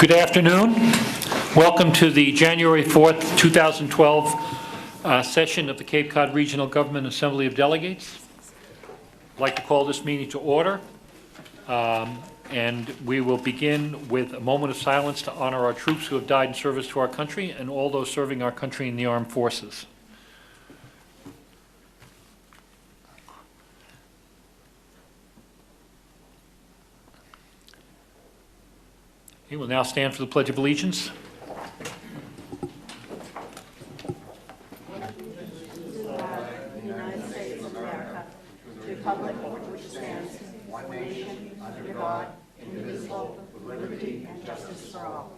Good afternoon. Welcome to the January 4th, 2012 session of the Cape Cod Regional Government Assembly of Delegates. I'd like to call this meeting to order, and we will begin with a moment of silence to honor our troops who have died in service to our country and all those serving our country in the armed forces. We will now stand for the Pledge of Allegiance. United States of America, to the republic for which it stands, one nation, under God, indivisible, with liberty and justice for all.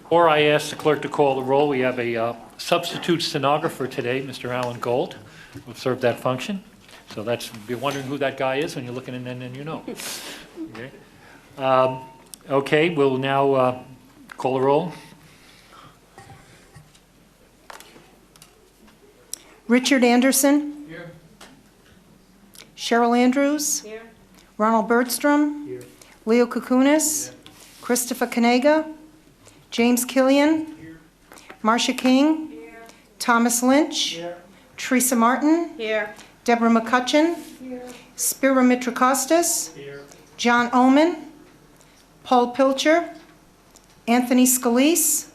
Before I ask the clerk to call the roll, we have a substitute stenographer today, Mr. Alan Gold, who will serve that function. So that's, you're wondering who that guy is when you're looking, and then you know. Okay, okay, we'll now call the roll. Richard Anderson. Here. Cheryl Andrews. Here. Ronald Bergstrom. Here. Leo Kukunis. Christopher Kanega. James Killian. Here. Marcia King. Here. Thomas Lynch. Here. Teresa Martin. Here. Deborah McCutcheon. Here. Spira Mitrakostas. Here. John Ullman. Paul Pilcher. Anthony Scalise.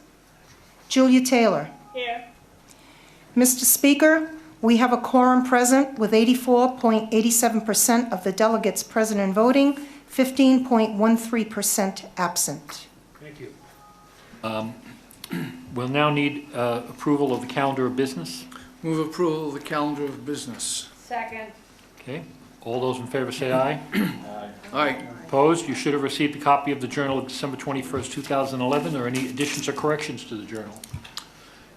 Julia Taylor. Here. Mr. Speaker, we have a quorum present with 84.87% of the delegates present and voting, 15.13% absent. Thank you. We'll now need approval of the calendar of business. Move approval of the calendar of business. Second. Okay, all those in favor say aye. Aye. Opposed? You should have received a copy of the Journal of December 21st, 2011. Are there any additions or corrections to the Journal?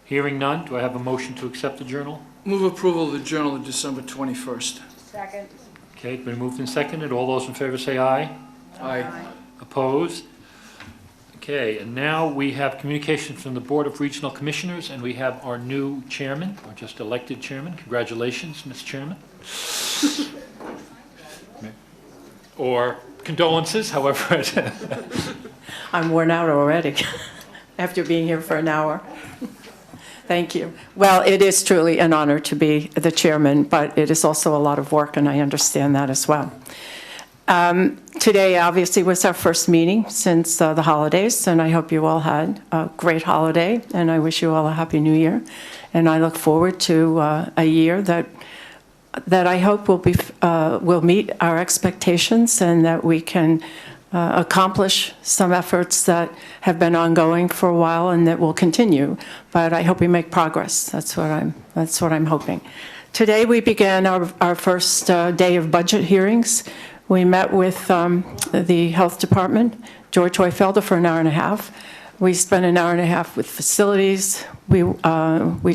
Hearing none, do I have a motion to accept the Journal? Move approval of the Journal of December 21st. Second. Okay, it's been moved and seconded. All those in favor say aye. Aye. Opposed? Okay, and now we have communications from the Board of Regional Commissioners, and we have our new chairman, or just elected chairman. Congratulations, Mr. Chairman. Or condolences, however. I'm worn out already after being here for an hour. Thank you. Well, it is truly an honor to be the chairman, but it is also a lot of work, and I understand that as well. Today, obviously, was our first meeting since the holidays, and I hope you all had a great holiday, and I wish you all a Happy New Year. And I look forward to a year that I hope will meet our expectations, and that we can accomplish some efforts that have been ongoing for a while and that will continue. But I hope we make progress. That's what I'm hoping. Today we began our first day of budget hearings. We met with the Health Department, George Hoyfelder, for an hour and a half. We spent an hour and a half with facilities. We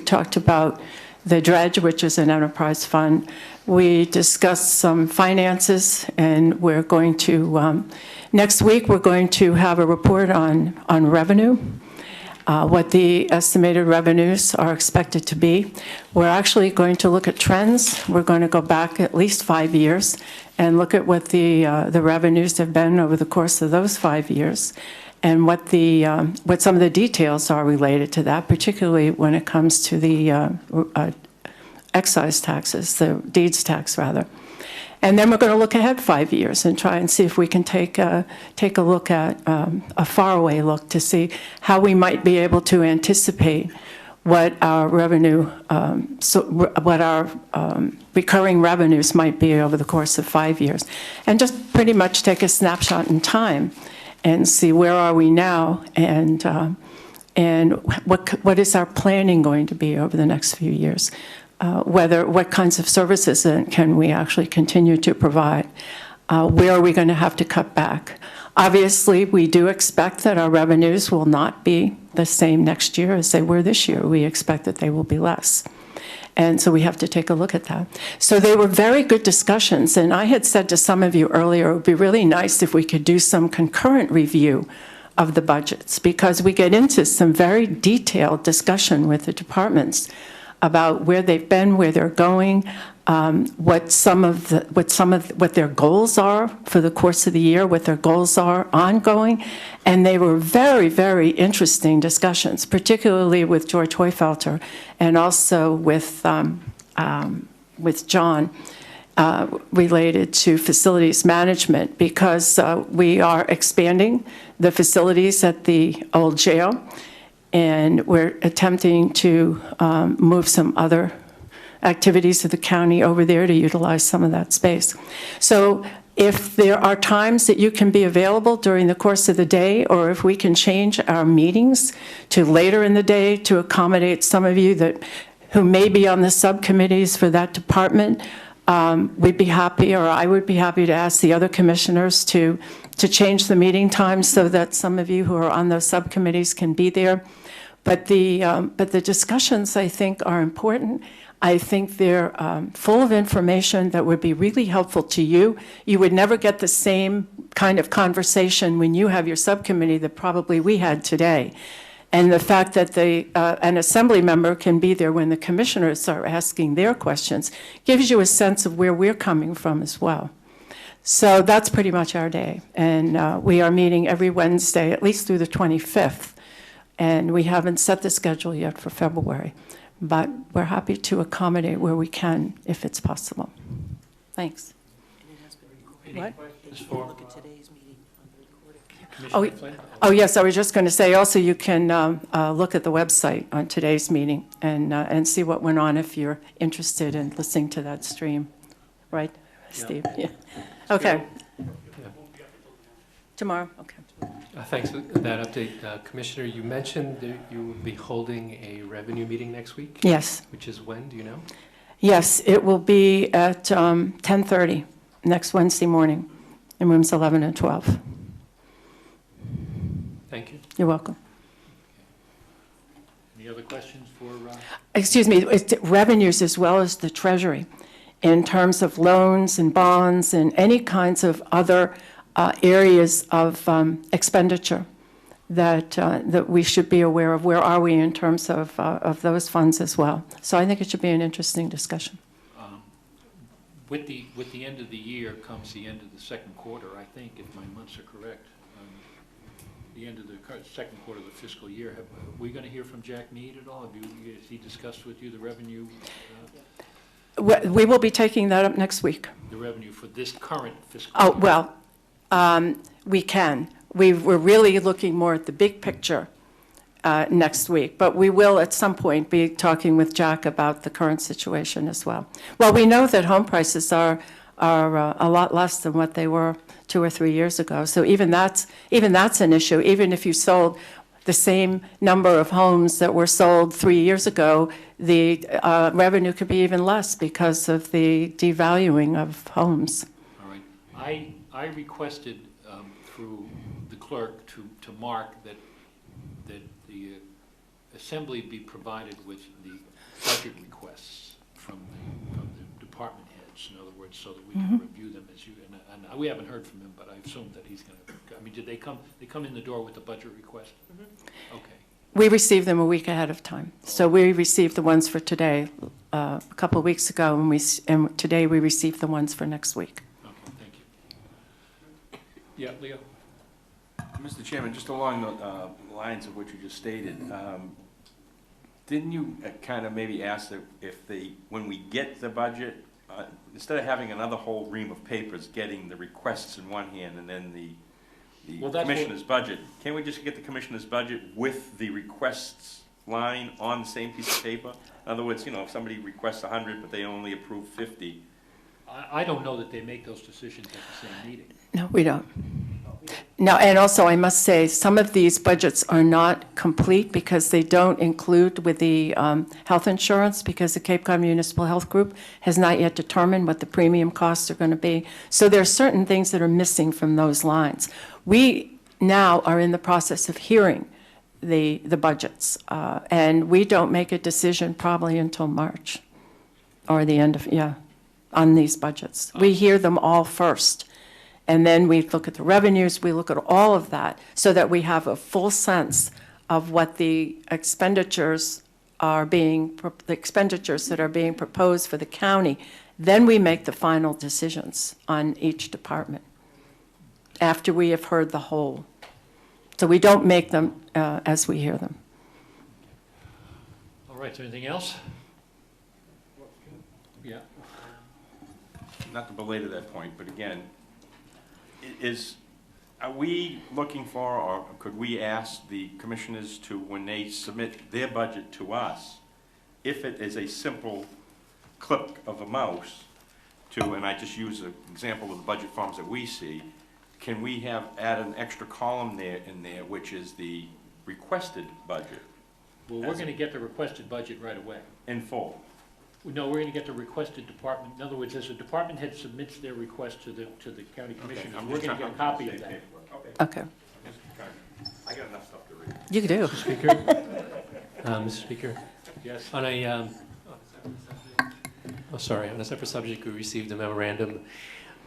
talked about the dredge, which is an enterprise fund. We discussed some finances, and we're going to, next week, we're going to have a report on revenue, what the estimated revenues are expected to be. We're actually going to look at trends. We're going to go back at least 5 years and look at what the revenues have been over the course of those 5 years, and what some of the details are related to that, particularly when it comes to the excise taxes, the deeds tax rather. And then we're going to look ahead 5 years and try and see if we can take a look at a faraway look to see how we might be able to anticipate what our revenue, what our recurring revenues might be over the course of 5 years, and just pretty much take a snapshot in time and see where are we now, and what is our planning going to be over the next few years. What kinds of services can we actually continue to provide? Where are we going to have to cut back? Obviously, we do expect that our revenues will not be the same next year as they were this year. We expect that they will be less. And so we have to take a look at that. So they were very good discussions. And I had said to some of you earlier, it would be really nice if we could do some concurrent review of the budgets, because we get into some very detailed discussion with the departments about where they've been, where they're going, what their goals are for the course of the year, what their goals are ongoing, and they were very, very interesting discussions, particularly with George Heufelter and also with John, related to facilities management, because we are expanding the facilities at the old jail, and we're attempting to move some other activities of the county over there to utilize some of that space. So if there are times that you can be available during the course of the day, or if we can change our meetings to later in the day to accommodate some of you who may be on the subcommittees for that department, we'd be happy, or I would be happy to ask the other commissioners to change the meeting times so that some of you who are on those subcommittees can be there. But the discussions, I think, are important. I think they're full of information that would be really helpful to you. You would never get the same kind of conversation when you have your subcommittee that probably we had today. And the fact that an assembly member can be there when the commissioners are asking their questions gives you a sense of where we're coming from as well. So that's pretty much our day. And we are meeting every Wednesday, at least through the 25th. And we haven't set the schedule yet for February. But we're happy to accommodate where we can, if it's possible. Thanks. What? For Oh, Commissioner Flynn? Oh, yes, I was just going to say, also, you can look at the website on today's meeting and see what went on if you're interested in listening to that stream. Right, Steve? Yeah. Okay. Tomorrow, okay. Thanks for that update. Commissioner, you mentioned that you will be holding a revenue meeting next week? Yes. Which is when, do you know? Yes, it will be at 10:30 next Wednesday morning in rooms 11 and 12. Thank you. You're welcome. Any other questions for? Excuse me, it's revenues as well as the Treasury in terms of loans and bonds and any kinds of other areas of expenditure that we should be aware of. Where are we in terms of those funds as well? So I think it should be an interesting discussion. With the end of the year comes the end of the second quarter, I think, if my months are correct. The end of the second quarter of the fiscal year. Are we going to hear from Jack Mead at all? Has he discussed with you the revenue? We will be taking that up next week. The revenue for this current fiscal Oh, year? well, we can. We're really looking more at the big picture next week, but we will at some point be talking with Jack about the current situation as well. Well, we know that home prices are a lot less than what they were 2 or 3 years ago. So even that's an issue. Even if you sold the same number of homes that were sold 3 years ago, the revenue could be even less because of the devaluing of homes. All right. I requested through the clerk to mark that the assembly be provided with the budget requests from the department heads, in other words, so that we can review them as you, and we haven't heard from him, but I assume that he's going to, I mean, did they come in the door with the budget request? Okay. We received them a week ahead of time. So we received the ones for today a couple of weeks ago, and today we received the ones for next week. Okay, thank you. Yeah, Leo? Mr. Chairman, just along the lines of what you just stated, didn't you kind of maybe ask if when we get the budget, instead of having another whole ream of papers, getting the requests in one hand and then the Well, that's commissioner's budget, can't we just get the commissioner's budget with the requests line on the same piece of paper? In other words, if somebody requests 100 but they only approve 50. I don't know that they make those decisions at the same meeting. No, we don't. No, and also I must say, some of these budgets are not complete because they don't include with the health insurance, because the Cape Cod Municipal Health Group has not yet determined what the premium costs are going to be. So there are certain things that are missing from those lines. We now are in the process of hearing the budgets, and we don't make a decision probably until March or the end of, on these budgets. We hear them all first. And then we look at the revenues, we look at all of that, so that we have a full sense of what the expenditures that are being proposed for the county Then we make the final decisions on each department after we have heard the whole. So we don't make them as we hear them. All right, is there anything else? Yeah. Not to belabor that point, but again, are we looking for, or could we ask the commissioners to, when they submit their budget to us, if it is a simple click of a mouse to, and I just use an example of the budget forms that we see, can we add an extra column in there, which is the requested budget Well, we're going to get the requested budget right away. in full? No, we're going to get the requested department, in other words, as a department head submits their request to the county commissioners, I'm we're just going to get a trying copy of save that. paperwork. Okay, I got enough stuff to read. you do. Speaker? Mr. Speaker? Yes? On a, on a separate subject, we received a memorandum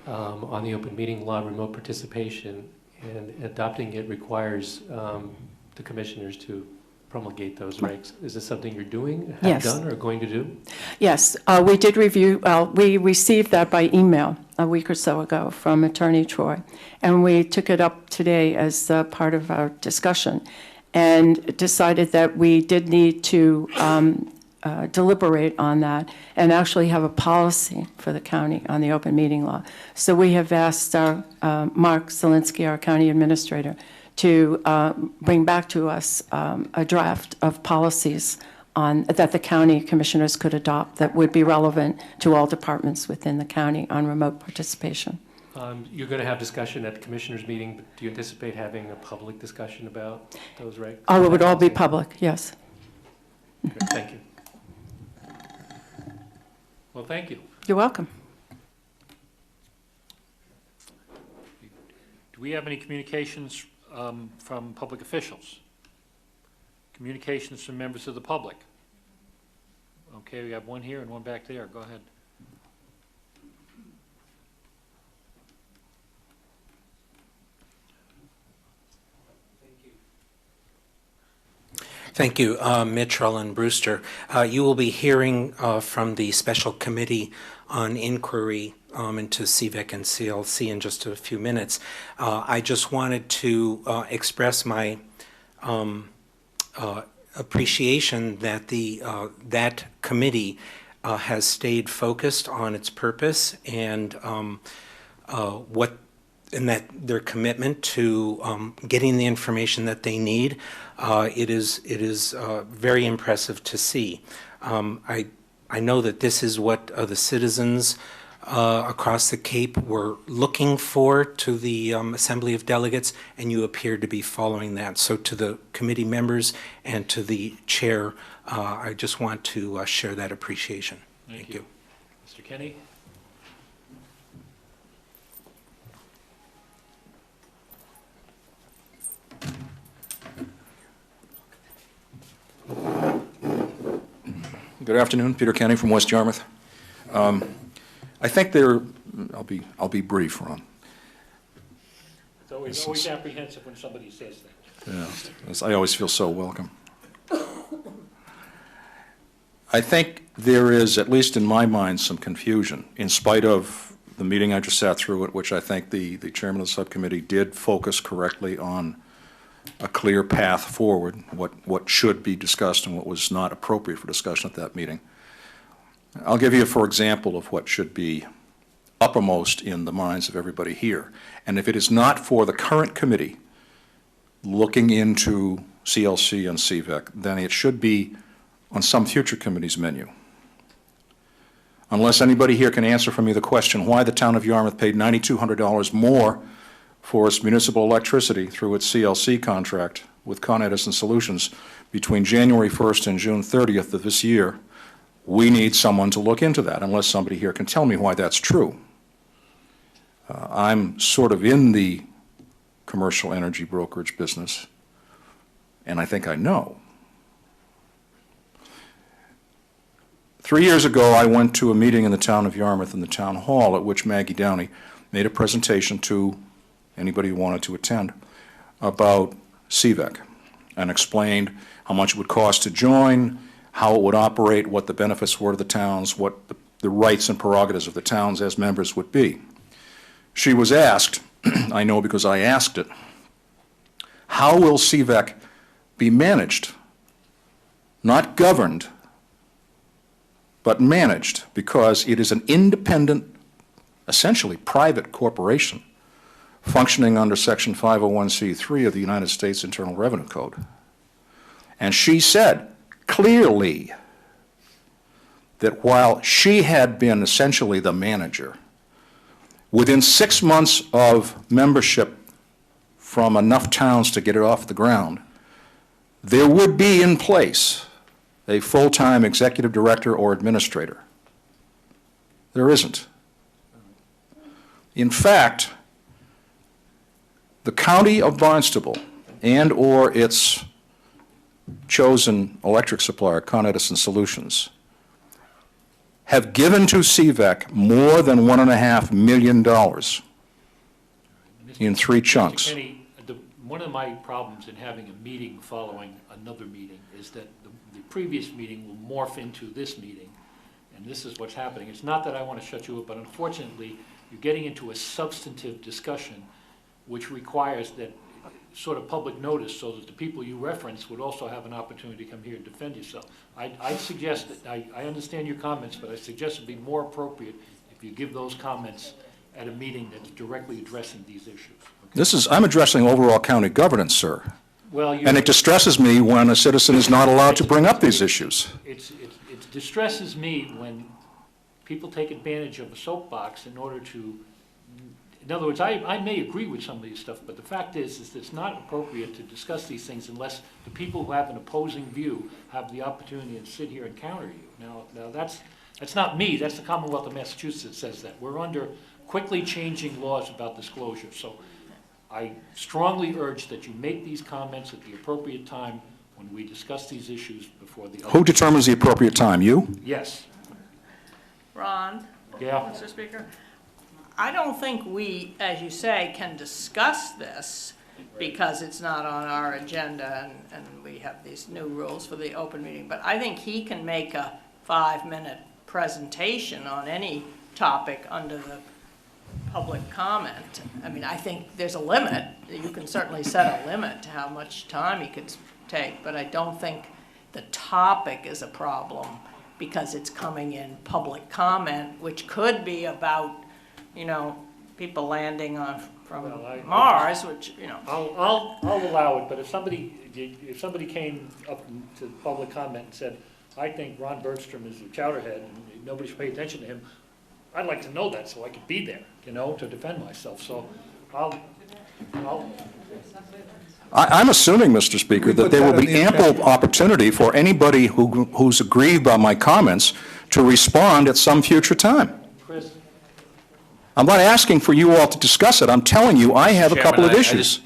on the open meeting law, remote participation, and adopting it requires the commissioners to promulgate those regs. Is this something you're doing, have Yes. done, or going to do? Yes, we did review, we received that by email a week or so ago from Attorney Troy, and we took it up today as part of our discussion, and decided that we did need to deliberate on that and actually have a policy for the county on the open meeting law. So we have asked our Mark Zielinski, our county administrator, to bring back to us a draft of policies that the county commissioners could adopt that would be relevant to all departments within the county on remote participation. You're going to have discussion at the commissioners' meeting, but do you anticipate having a public discussion about those regs? Oh, it would all be public, yes. Okay, thank you. Well, thank you. You're welcome. Do we have any communications from public officials? Communications from members of the public? Okay, we have one here and one back there. Go ahead. Thank you, Mitchell and Brewster. You will be hearing from the Special Committee on Inquiry into CVEC and CLC in just a few minutes. I just wanted to express my appreciation that that committee has stayed focused on its purpose and that their commitment to getting the information that they need. It is very impressive to see. I know that this is what the citizens across the Cape were looking for to the Assembly of Delegates, and you appear to be following that. So to the committee members and to the chair, I just want to share that appreciation. Thank you. Mr. Kenny? Good afternoon, Peter Kenny from West Yarmouth. I think I'll be brief, Ron. It's always apprehensive when somebody says that. Yeah, I always feel so welcome. I think there is, at least in my mind, some confusion, in spite of the meeting I just sat through, at which I think the chairman of the subcommittee did focus correctly on a clear path forward, what should be discussed and what was not appropriate for discussion at that meeting. I'll give you, for example, of what should be uppermost in the minds of everybody here. And if it is not for the current committee looking into CLC and CVEC, then it should be on some future committee's menu. Unless anybody here can answer for me the question why the town of Yarmouth paid $9,200 more for its municipal electricity through its CLC contract with Con Edison Solutions between January 1st and June 30th of this year, we need someone to look into that, unless somebody here can tell me why that's true. I'm sort of in the commercial energy brokerage business, and I think I know. 3 years ago, I went to a meeting in the town of Yarmouth in the town hall at which Maggie Downey made a presentation to anybody who wanted to attend about CVEC and explained how much it would cost to join, how it would operate, what the benefits were to the towns, what the the rights and prerogatives of the towns as members would be. She was asked, I know because I asked it, how will CVEC be managed? Not governed, but managed, because it is an independent, essentially private corporation functioning under Section 501c3 of the United States Internal Revenue Code. And she said clearly that while she had been essentially the manager, within 6 months of membership from enough towns to get it off the ground, there would be in place a full-time executive director or administrator. There isn't. In fact, the county of Barnstable and/or its chosen electric supplier, Con Edison Solutions, have given to CVEC more than $1.5 million in 3 chunks. Mr. Kenny, one of my problems in having a meeting following another meeting is that the previous meeting will morph into this meeting, and this is what's happening. It's not that I want to shut you up, but unfortunately, you're getting into a substantive discussion which requires that sort of public notice so that the people you reference would also have an opportunity to come here and defend yourself. I suggest that, I understand your comments, but I suggest it'd be more appropriate if you give those comments at a meeting that's directly addressing these issues. Okay? I'm addressing overall county governance, sir. Well, And it distresses me when a citizen is not allowed to bring up these issues. It distresses me when people take advantage of a soapbox in order to, in other words, I may agree with some of these stuff, but the fact is it's not appropriate to discuss these things unless the people who have an opposing view have the opportunity to sit here and counter you. Now that's not me, that's the Commonwealth of Massachusetts that says that. We're under quickly changing laws about disclosure, so I strongly urge that you make these comments at the appropriate time when we discuss these issues before the other. Who determines the appropriate time? You? Yes. Ron? Yeah. Mr. Speaker? I don't think we, as you say, can discuss this because it's not on our agenda and we have these new rules for the open meeting. But I think he can make a 5-minute presentation on any topic under the public comment. I mean, I think there's a limit. You can certainly set a limit to how much time he could take, but I don't think the topic is a problem because it's coming in public comment, which could be about, you know, people landing on from Mars, which, you know. I'll allow it, but if somebody came up to public comment and said, I think Ron Bergstrom is a chowderhead and nobody should pay attention to him, I'd like to know that so I could be there, you know, to defend myself. So I'm assuming, Mr. Speaker, that there will be ample opportunity for anybody who's aggrieved by my comments to respond at some future time. Chris. I'm not asking for you all to discuss it. I'm telling you, I have a couple of issues.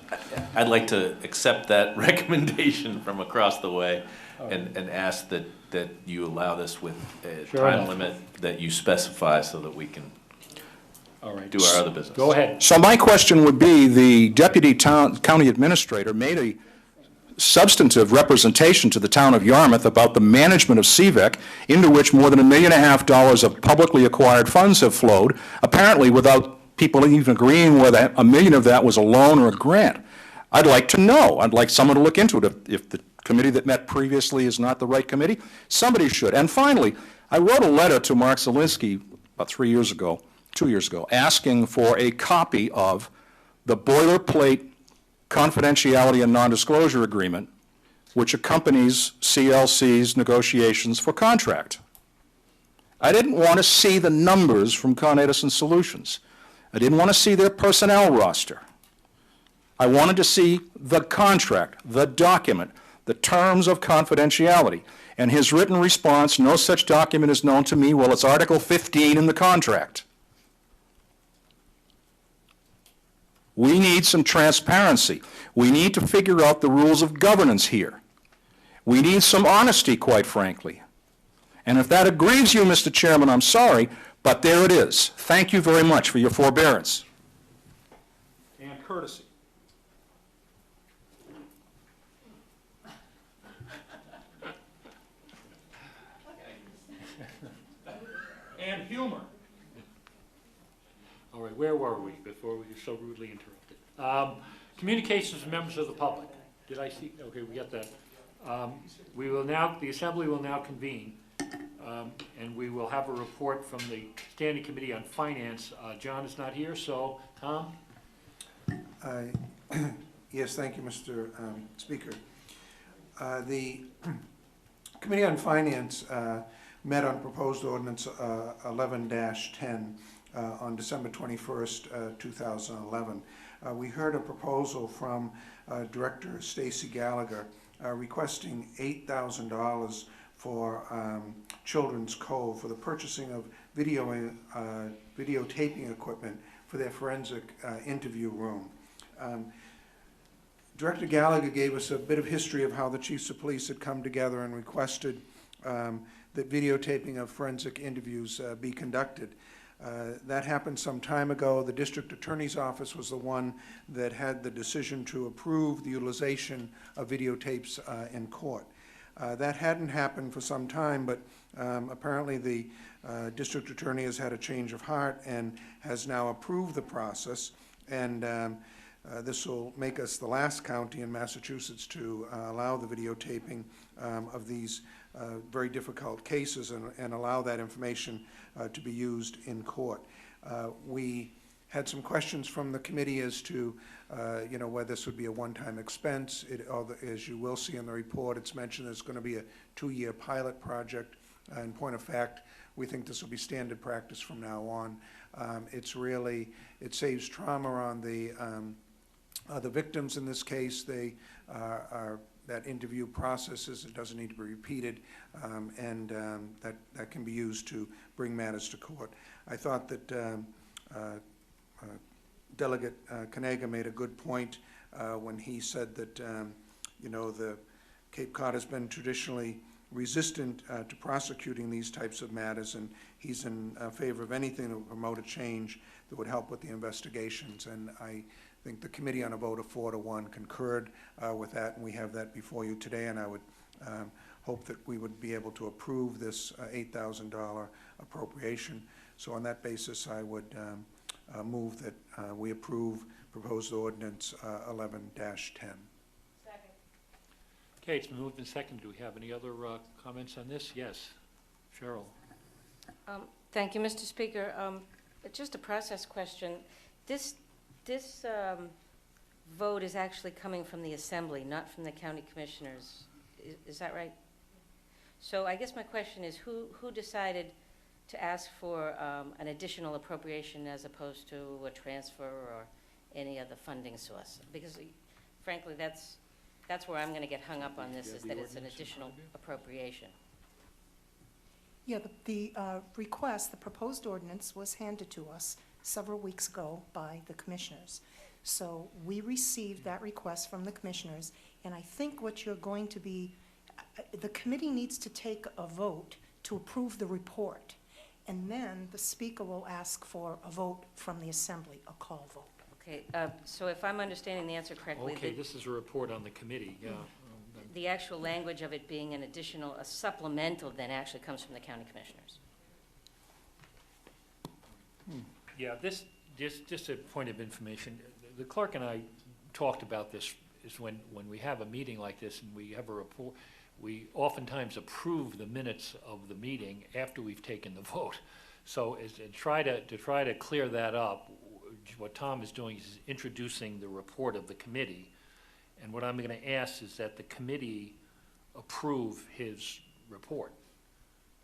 I'd like to accept that recommendation from across the way and ask that you allow this with a time limit that you specify so that we can do our other business. Go ahead. So my question would be, the deputy county administrator made a substantive representation to the town of Yarmouth about the management of CVEC, into which more than $1.5 million of publicly acquired funds have flowed, apparently without people even agreeing whether $1 million of that was a loan or a grant. I'd like to know. I'd like someone to look into it. If the committee that met previously is not the right committee, somebody should. And finally, I wrote a letter to Mark Zielinski about 2 years ago, asking for a copy of the boilerplate confidentiality and non-disclosure agreement which accompanies CLC's negotiations for contract. I didn't want to see the numbers from Con Edison Solutions. I didn't want to see their personnel roster. I wanted to see the contract, the document, the terms of confidentiality. And his written response, no such document is known to me. Well, it's Article 15 in the contract. We need some transparency. We need to figure out the rules of governance here. We need some honesty, quite frankly. And if that aggrieves you, Mr. Chairman, I'm sorry, but there it is. Thank you very much for your forbearance. And courtesy. And humor. All right, where were we before we were so rudely interrupted? Communications from members of the public. Did I see? Okay, we got that. The Assembly will now convene, and we will have a report from the Standing Committee on Finance. John is not here, so Tom? Yes, thank you, Mr. Speaker. The Committee on Finance met on proposed ordinance 11-10 on December 21st, 2011. We heard a proposal from Director Stacy Gallagher requesting $8,000 for Children's Cove for the purchasing of videotaping equipment for their forensic interview room. Director Gallagher gave us a bit of history of how the chiefs of police had come together and requested that videotaping of forensic interviews be conducted. That happened some time ago. The district attorney's office was the one that had the decision to approve the utilization of videotapes in court. That hadn't happened for some time, but apparently the district attorney has had a change of heart and has now approved the process. And this will make us the last county in Massachusetts to allow the videotaping of these very difficult cases and allow that information to be used in court. We had some questions from the committee as to, whether this would be a one-time expense. As you will see in the report, it's mentioned there's going to be a 2-year pilot project. In point of fact, we think this will be standard practice from now on. It saves trauma on the victims in this case. That interview processes, it doesn't need to be repeated, and that can be used to bring matters to court. I thought that Delegate Kanega made a good point when he said that, the Cape Cod has been traditionally resistant to prosecuting these types of matters, and he's in favor of anything that would promote a change that would help with the investigations. And I think the committee on a vote of 4-1 concurred with that, and we have that before you today, and I would hope that we would be able to approve this $8,000 appropriation. So on that basis, I would move that we approve proposed ordinance 11-10. Okay, it's been moved and seconded. Do we have any other comments on this? Yes. Cheryl? Thank you, Mr. Speaker. Just a process question. This vote is actually coming from the Assembly, not from the county commissioners. Is that right? So I guess my question is, who decided to ask for an additional appropriation as opposed to a transfer or any other funding source? Because frankly, that's where I'm going to get hung up on this, is that it's an additional appropriation. Yeah, the request, the proposed ordinance was handed to us several weeks ago by the commissioners. So we received that request from the commissioners, and I think what you're going to be, the committee needs to take a vote to approve the report, and then the speaker will ask for a vote from the Assembly, a call vote. Okay, so if I'm understanding the answer correctly, Okay, this is a report on the committee, yeah. the actual language of it being an additional, a supplemental, then actually comes from the county commissioners. Yeah, just a point of information. The clerk and I talked about this, is when we have a meeting like this and we have a report, we oftentimes approve the minutes of the meeting after we've taken the vote. So to try to clear that up, what Tom is doing is introducing the report of the committee. And what I'm going to ask is that the committee approve his report.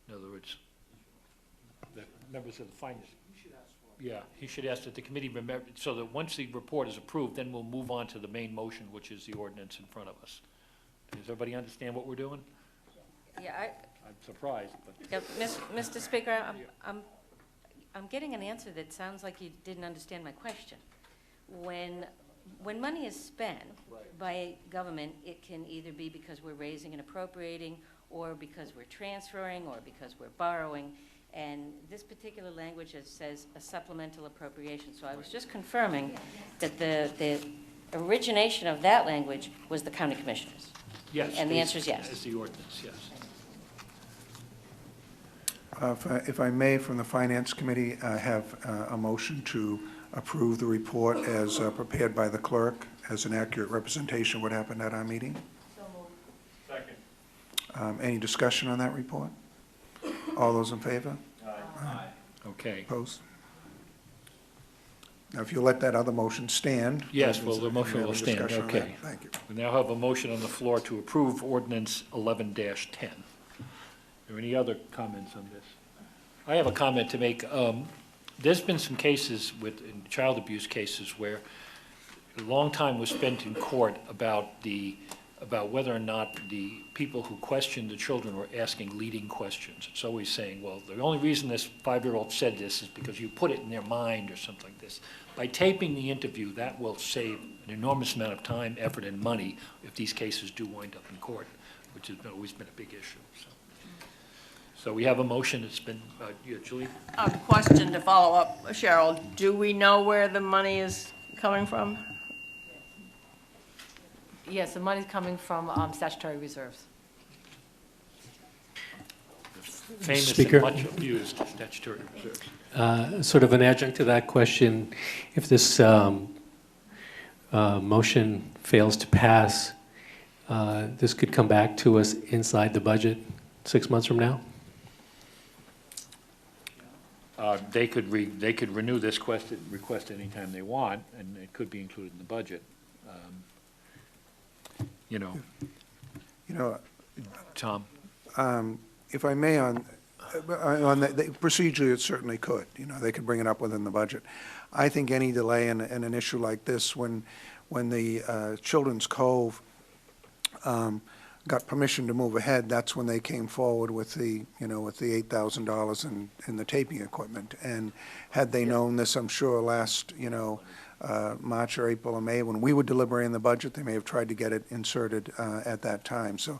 In other words, the members of the finance. Yeah, he should ask that the committee remember, so that once the report is approved, then we'll move on to the main motion, which is the ordinance in front of us. Does everybody understand what we're doing? Yeah, I'm surprised, but. Yeah, Mr. Speaker, I'm getting an answer that sounds like you didn't understand my question. When money is spent by government, it can either be because we're raising and appropriating, or because we're transferring, or because we're borrowing. And this particular language says a supplemental appropriation. So I was just confirming that the origination of that language was the county commissioners. Yes. And the answer is yes. As the ordinance, yes. If I may, from the Finance Committee, I have a motion to approve the report as prepared by the clerk as an accurate representation of what happened at our meeting. So moved. Second. Any discussion on that report? All those in favor? Aye. Okay. Opposed? Now, if you let that other motion stand. Yes, then well, the motion we have will a stand, discussion on okay. that. Thank you. We now have a motion on the floor to approve ordinance 11-10. Are there any other comments on this? I have a comment to make. There's been some cases in child abuse cases where a long time was spent in court about whether or not the people who questioned the children were asking leading questions. It's always saying, well, the only reason this 5-year-old said this is because you put it in their mind or something like this. By taping the interview, that will save an enormous amount of time, effort, and money if these cases do wind up in court, which has always been a big issue. So we have a motion. It's been, Julie? A question to follow up, Cheryl. Do we know where the money is coming from? Yes, the money's coming from statutory reserves. Famous Speaker. and much abused statutory reserves. Sort of an adjunct to that question, if this motion fails to pass, this could come back to us inside the budget 6 months from now? They could renew this request anytime they want, and it could be included in the budget. You know, Tom? If I may, on procedurally, it certainly could. They could bring it up within the budget. I think any delay in an issue like this, when the Children's Cove got permission to move ahead, that's when they came forward with the $8,000 in the taping equipment. And had they known this, I'm sure last, March or April or May, when we were deliberating the budget, they may have tried to get it inserted at that time. So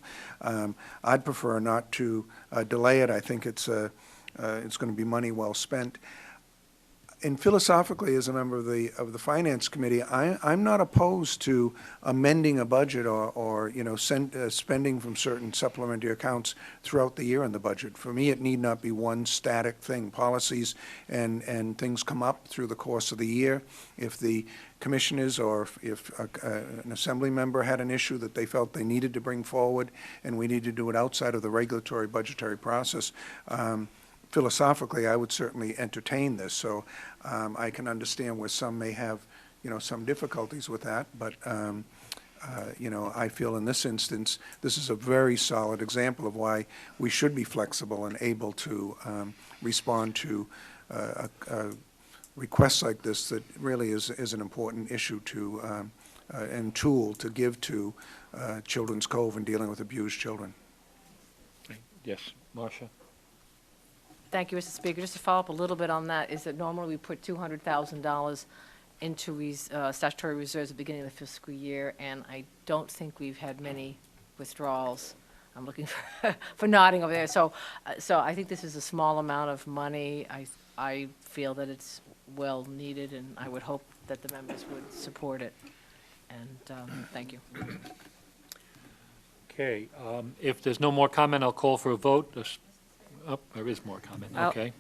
I'd prefer not to delay it. I think it's going to be money well spent. And philosophically, as a member of the Finance Committee, I'm not opposed to amending a budget or spending from certain supplementary accounts throughout the year in the budget. For me, it need not be one static thing. Policies and things come up through the course of the year. If the commissioners or if an assembly member had an issue that they felt they needed to bring forward and we need to do it outside of the regulatory budgetary process, philosophically, I would certainly entertain this. So I can understand where some may have, some difficulties with that. But, I feel in this instance, this is a very solid example of why we should be flexible and able to respond to requests like this that really is an important issue to and tool to give to Children's Cove in dealing with abused children. Yes, Marcia? Thank you, Mr. Speaker. Just to follow up a little bit on that, is that normally we put $200,000 into statutory reserves at the beginning of the fiscal year, and I don't think we've had many withdrawals. I'm looking for nodding over there. So I think this is a small amount of money. I feel that it's well needed, and I would hope that the members would support it. And thank you. Okay, if there's no more comment, I'll call for a vote. Oh, there is more comment, okay.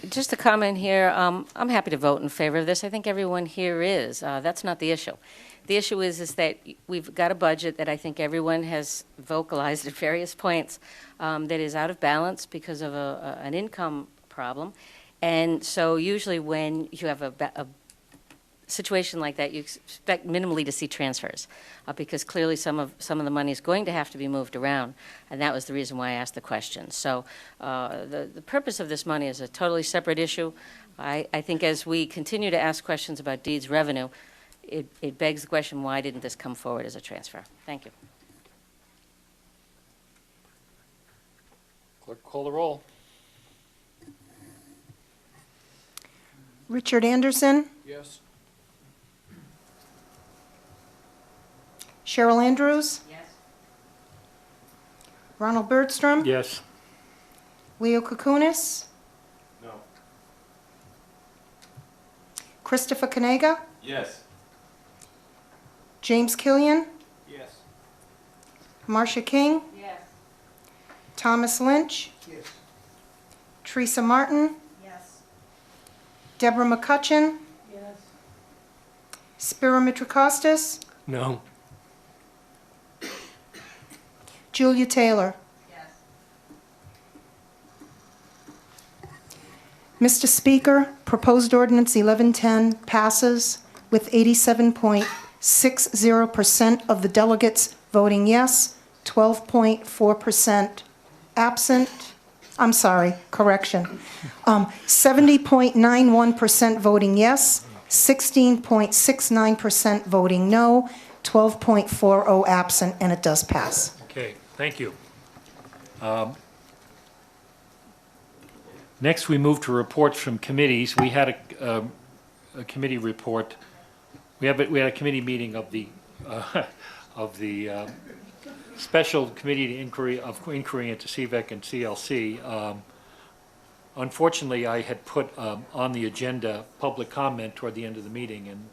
Just a comment here. I'm happy to vote in favor of this. I think everyone here is. That's not the issue. The issue is that we've got a budget that I think everyone has vocalized at various points that is out of balance because of an income problem. And so usually when you have a situation like that, you expect minimally to see transfers because clearly some of the money is going to have to be moved around, and that was the reason why I asked the question. So the purpose of this money is a totally separate issue. I think as we continue to ask questions about deeds revenue, it begs the question, why didn't this come forward as a transfer? Thank you. Clerk, call the roll. Richard Anderson, Yes. Cheryl Andrews, Yes. Ronald Bergstrom, Yes. Leo Kukunis, No. Christopher Kanega, Yes. James Killian, Yes. Marcia King, Yes. Thomas Lynch, Teresa Martin? Yes. Deborah McCutcheon? Yes. Spiro Mitrakostas? No. Julia Taylor? Yes. Mr. Speaker, proposed ordinance 1110 passes with 87.60% of the delegates voting yes, 12.4% absent. I'm sorry, correction. 70.91% voting yes, 16.69% voting no, 12.40 absent, and it does pass. Okay, thank you. Next, we move to reports from committees. We had a committee report. We had a committee meeting of the Special Committee Inquiry into CVEC and CLC. Unfortunately, I had put on the agenda public comment toward the end of the meeting, and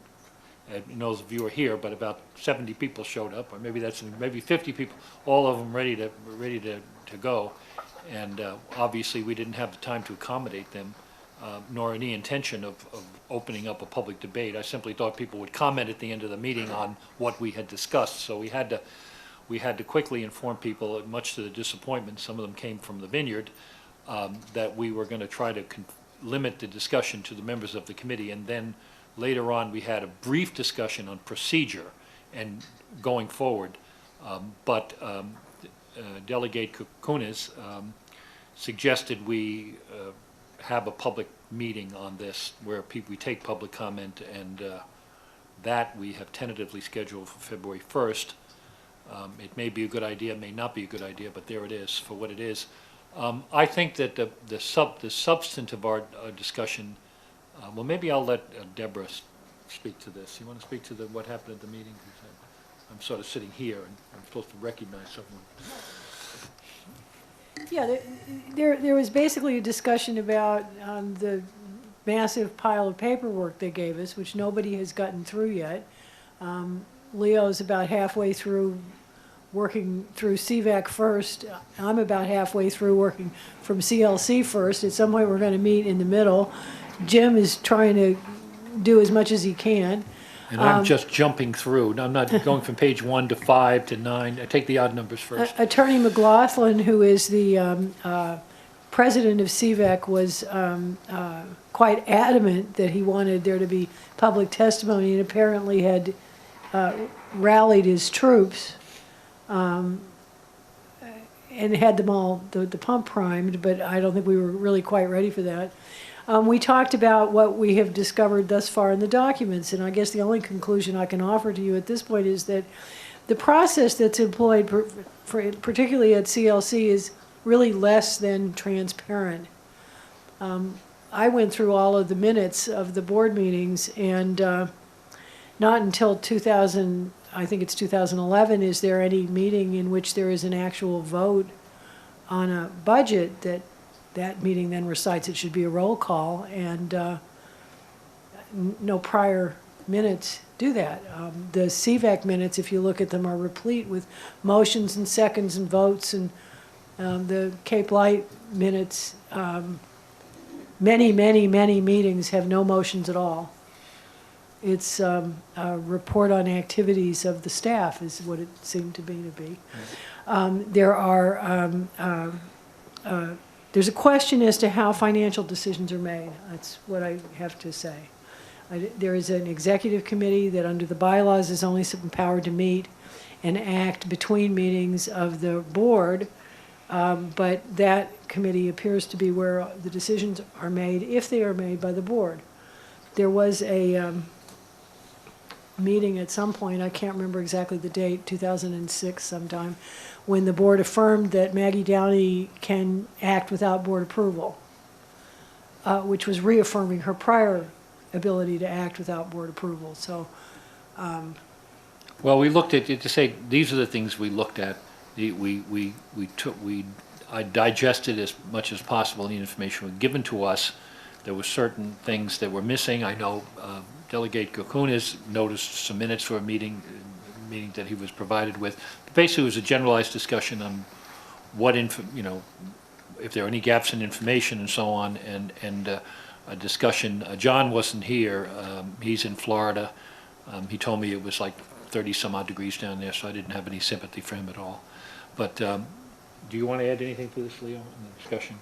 those of you are here, but about 70 people showed up, or maybe 50 people, all of them ready to go. And obviously, we didn't have the time to accommodate them, nor any intention of opening up a public debate. I simply thought people would comment at the end of the meeting on what we had discussed. So we had to quickly inform people, much to the disappointment, some of them came from the vineyard, that we were going to try to limit the discussion to the members of the committee. And then later on, we had a brief discussion on procedure and going forward. Delegate Kukunis suggested we have a public meeting on this where we take public comment, and that we have tentatively scheduled for February 1st. It may be a good idea, may not be a good idea, but there it is for what it is. I think that the substance of our discussion, well, maybe I'll let Deborah speak to this. You want to speak to what happened at the meeting? I'm sort of sitting here, and I'm supposed to recognize someone. Yeah, there was basically a discussion about the massive pile of paperwork they gave us, which nobody has gotten through yet. Leo's about halfway through working through CVAC first. I'm about halfway through working from CLC first. At some point, we're going to meet in the middle. Jim is trying to do as much as he can. And I'm just jumping through. I'm not going from page 1 to 5 to 9. I take the odd numbers first. Attorney McLaughlin, who is the president of CVAC, was quite adamant that he wanted there to be public testimony, and apparently had rallied his troops and had them all, the pump primed, but I don't think we were really quite ready for that. We talked about what we have discovered thus far in the documents, and I guess the only conclusion I can offer to you at this point is that the process that's employed, particularly at CLC, is really less than transparent. I went through all of the minutes of the board meetings, and not until 2011, is there any meeting in which there is an actual vote on a budget that meeting then recites it should be a roll call, and no prior minutes do that. The CVAC minutes, if you look at them, are replete with motions and seconds and votes, and the Cape Light minutes, many meetings have no motions at all. It's a report on activities of the staff is what it seemed to be. There's a question as to how financial decisions are made. That's what I have to say. There is an executive committee that under the bylaws is only empowered to meet and act between meetings of the board, but that committee appears to be where the decisions are made, if they are made by the board. There was a meeting at some point, I can't remember exactly the date, 2006 sometime, when the board affirmed that Maggie Downey can act without board approval, which was reaffirming her prior ability to act without board approval. So, well, we looked at it to say these are the things we looked at. I digested as much as possible the information was given to us. There were certain things that were missing. I know Delegate Kukunis noticed some minutes for a meeting that he was provided with. Basically, it was a generalized discussion on what if there are any gaps in information and so on, and a discussion. John wasn't here. He's in Florida. He told me it was like 30 some odd degrees down there, so I didn't have any sympathy for him at all. But do you want to add anything to this, Leo, in the discussion?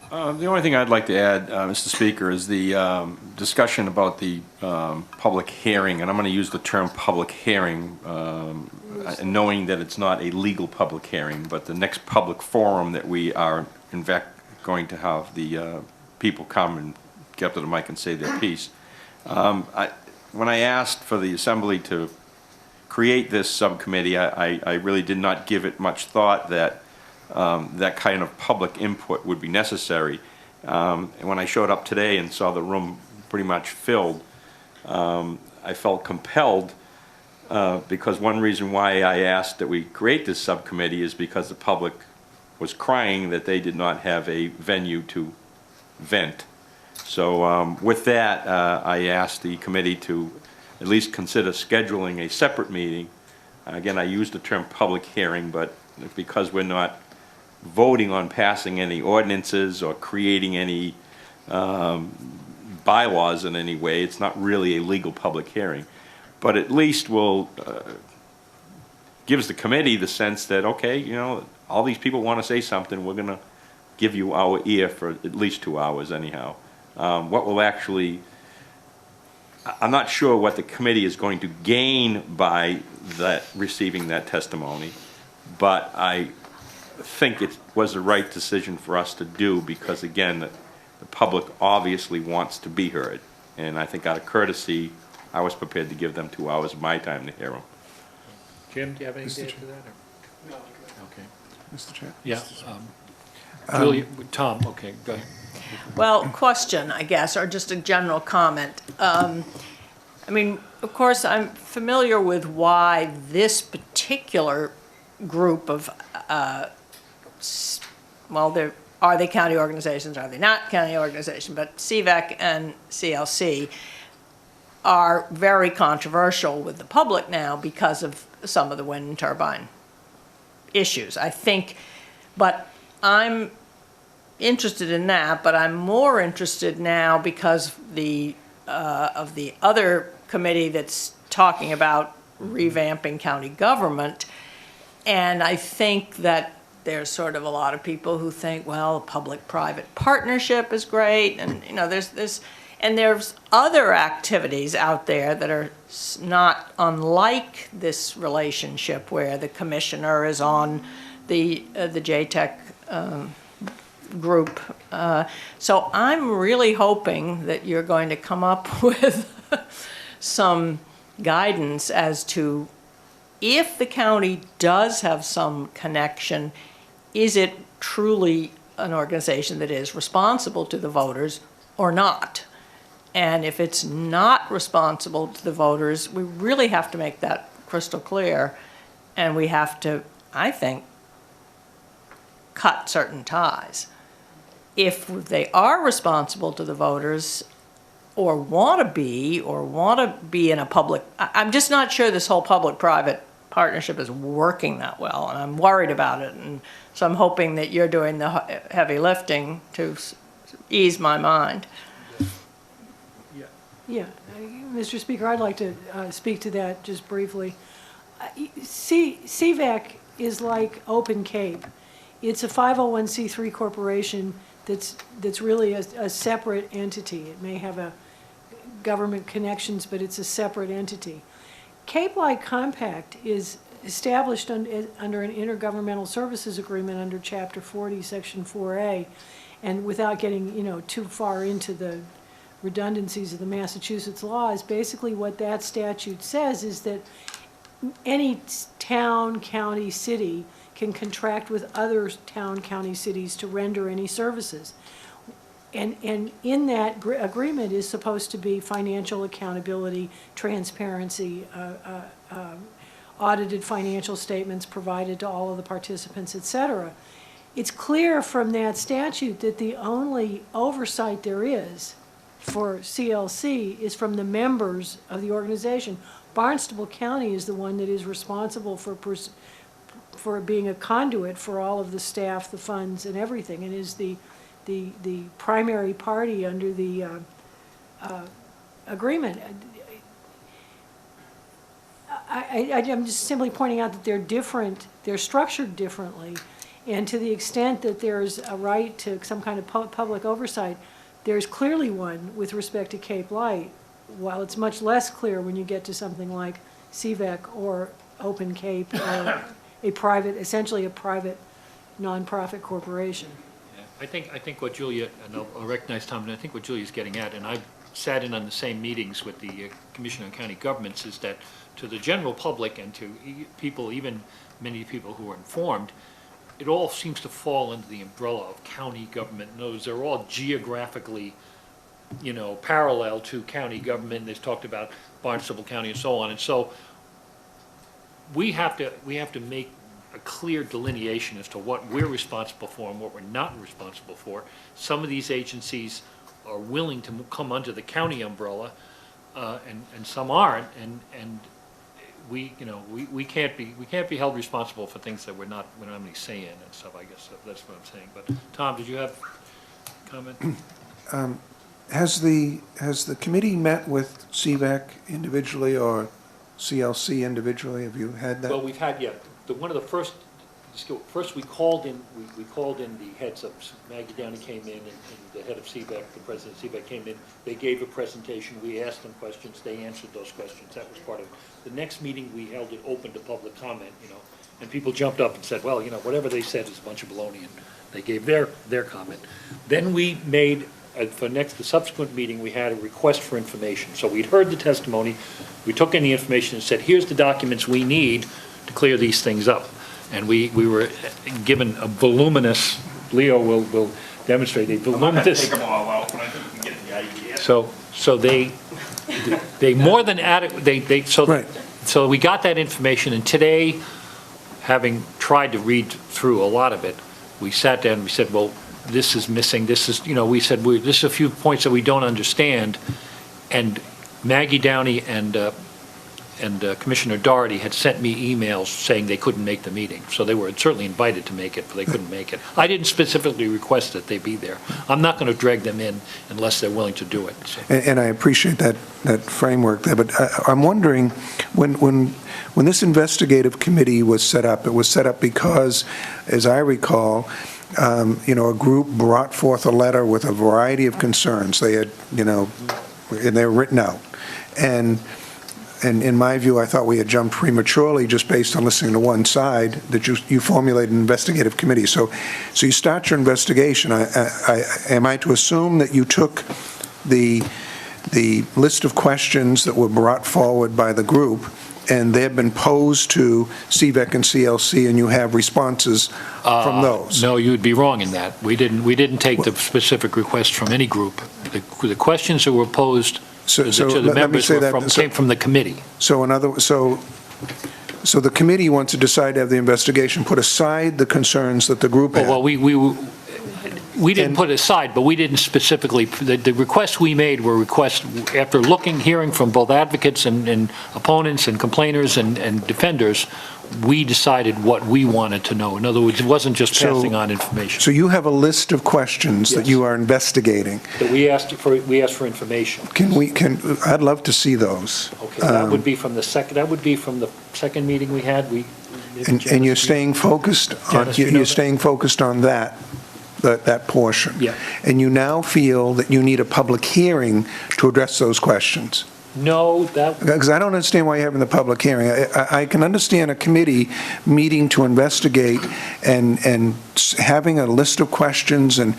The only thing I'd like to add, Mr. Speaker, is the discussion about the public hearing, and I'm going to use the term public hearing, knowing that it's not a legal public hearing, but the next public forum that we are, in fact, going to have the people come and get up to the mic and say their piece. When I asked for the Assembly to create this subcommittee, I really did not give it much thought that that kind of public input would be necessary. And when I showed up today and saw the room pretty much filled, I felt compelled, because one reason why I asked that we create this subcommittee is because the public was crying that they did not have a venue to vent. So with that, I asked the committee to at least consider scheduling a separate meeting. Again, I used the term public hearing, but because we're not voting on passing any ordinances or creating any bylaws in any way, it's not really a legal public hearing. But at least will gives the committee the sense that, okay, you know, all these people want to say something, we're going to give you our ear for at least 2 hours anyhow. What will actually, I'm not sure what the committee is going to gain by that receiving that testimony, but I think it was the right decision for us to do because, again, the public obviously wants to be heard. And I think out of courtesy, I was prepared to give them 2 hours of my time to hear them. Jim, do you have anything to add to that? No. Okay. Mr. Chair? Yeah. Julia, Tom, okay, go ahead. Well, question, I guess, or just a general comment. I mean, of course, I'm familiar with why this particular group of, well, are they county organizations, are they not county organizations, but CVEC and CLC are very controversial with the public now because of some of the wind turbine issues, I think. But I'm interested in that, but I'm more interested now because of the other committee that's talking about revamping county government. And I think that there's sort of a lot of people who think, well, a public-private partnership is great, and you know, there's other activities out there that are not unlike this relationship where the commissioner is on the JTEC group. So I'm really hoping that you're going to come up with some guidance as to if the county does have some connection, is it truly an organization that is responsible to the voters or not? And if it's not responsible to the voters, we really have to make that crystal clear, and we have to, I think, cut certain ties. If they are responsible to the voters or want to be in a public, I'm just not sure this whole public-private partnership is working that well, and I'm worried about it. And so I'm hoping that you're doing the heavy lifting to ease my mind. Yeah, Mr. Speaker, I'd like to speak to that just briefly. CVEC is like Open Cape. It's a 501c3 corporation that's really a separate entity. It may have a government connections, but it's a separate entity. Cape-like Compact is established under an intergovernmental services agreement under Chapter 40, Section 4A, and without getting too far into the redundancies of the Massachusetts laws, basically what that statute says is that any town, county, city can contract with other town, county, cities to render any services. And in that agreement is supposed to be financial accountability, transparency, audited financial statements provided to all of the participants, et cetera. It's clear from that statute that the only oversight there is for CLC is from the members of the organization. Barnstable County is the one that is responsible for for being a conduit for all of the staff, the funds, and everything, and is the primary party under the agreement. I'm just simply pointing out that they're different, they're structured differently, and to the extent that there's a right to some kind of public oversight, there's clearly one with respect to Cape Light, while it's much less clear when you get to something like CVEC or Open Cape or a private, essentially a private nonprofit corporation. I think what Julia, and I'll recognize Tom, and I think what Julia's getting at, and I've sat in on the same meetings with the Commission on County Governments, is that to the general public and to people, even many people who are informed, it all seems to fall under the umbrella of county government. In other words, they're all geographically, parallel to county government. They've talked about Barnstable County and so on. And so we have to make a clear delineation as to what we're responsible for and what we're not responsible for. Some of these agencies are willing to come under the county umbrella, and some aren't, and we can't be held responsible for things that we don't have any say in and stuff. I guess that's what I'm saying. But Tom, did you have a comment? Has the committee met with CVAC individually or CLC individually? Have you had that? Well, we've had, one of the first we called in the heads of, Maggie Downey came in, and the head of CVAC, the president of CVAC came in. They gave a presentation. We asked them questions. They answered those questions. That was part of it. The next meeting, we held it open to public comment, and people jumped up and said, well, whatever they said is a bunch of baloney, and they gave their comment. Then we made, the subsequent meeting, we had a request for information. So we'd heard the testimony. We took in the information and said, here's the documents we need to clear these things up. And we were given a voluminous, Leo will demonstrate a voluminous. I'm not gonna take them all out, but I think we can get the idea. So they more than adequate, so we got that information, and today, having tried to read through a lot of it, we sat down and we said, well, this is missing, this is, we said, this is a few points that we don't understand, and Maggie Downey and Commissioner Doherty had sent me emails saying they couldn't make the meeting. So they were certainly invited to make it, but they couldn't make it. I didn't specifically request that they be there. I'm not going to drag them in unless they're willing to do it. So. And I appreciate that framework there, but I'm wondering, when this investigative committee was set up, it was set up because, as I recall, a group brought forth a letter with a variety of concerns. They had, and they were written out. And in my view, I thought we had jumped prematurely just based on listening to one side, that you formulated an investigative committee. So you start your investigation. Am I to assume that you took the list of questions that were brought forward by the group, and they have been posed to CVEC and CLC, and you have responses from those? No, you would be wrong in that. We didn't take the specific request from any group. The questions that were posed to the members came from the committee. So the committee, once it decided to have the investigation, put aside the concerns that the group had. Well, we didn't put it aside, but we didn't specifically, the requests we made were requests after hearing from both advocates and opponents and complainers and defenders. We decided what we wanted to know. In other words, it wasn't just passing on information. So you have a list of questions that you are investigating. That we asked for information. I'd love to see those. Okay, that would be from the second meeting we had. And you're staying focused on that portion. Yeah. And you now feel that you need a public hearing to address those questions. No, because I don't understand why you're having the public hearing. I can understand a committee meeting to investigate and having a list of questions and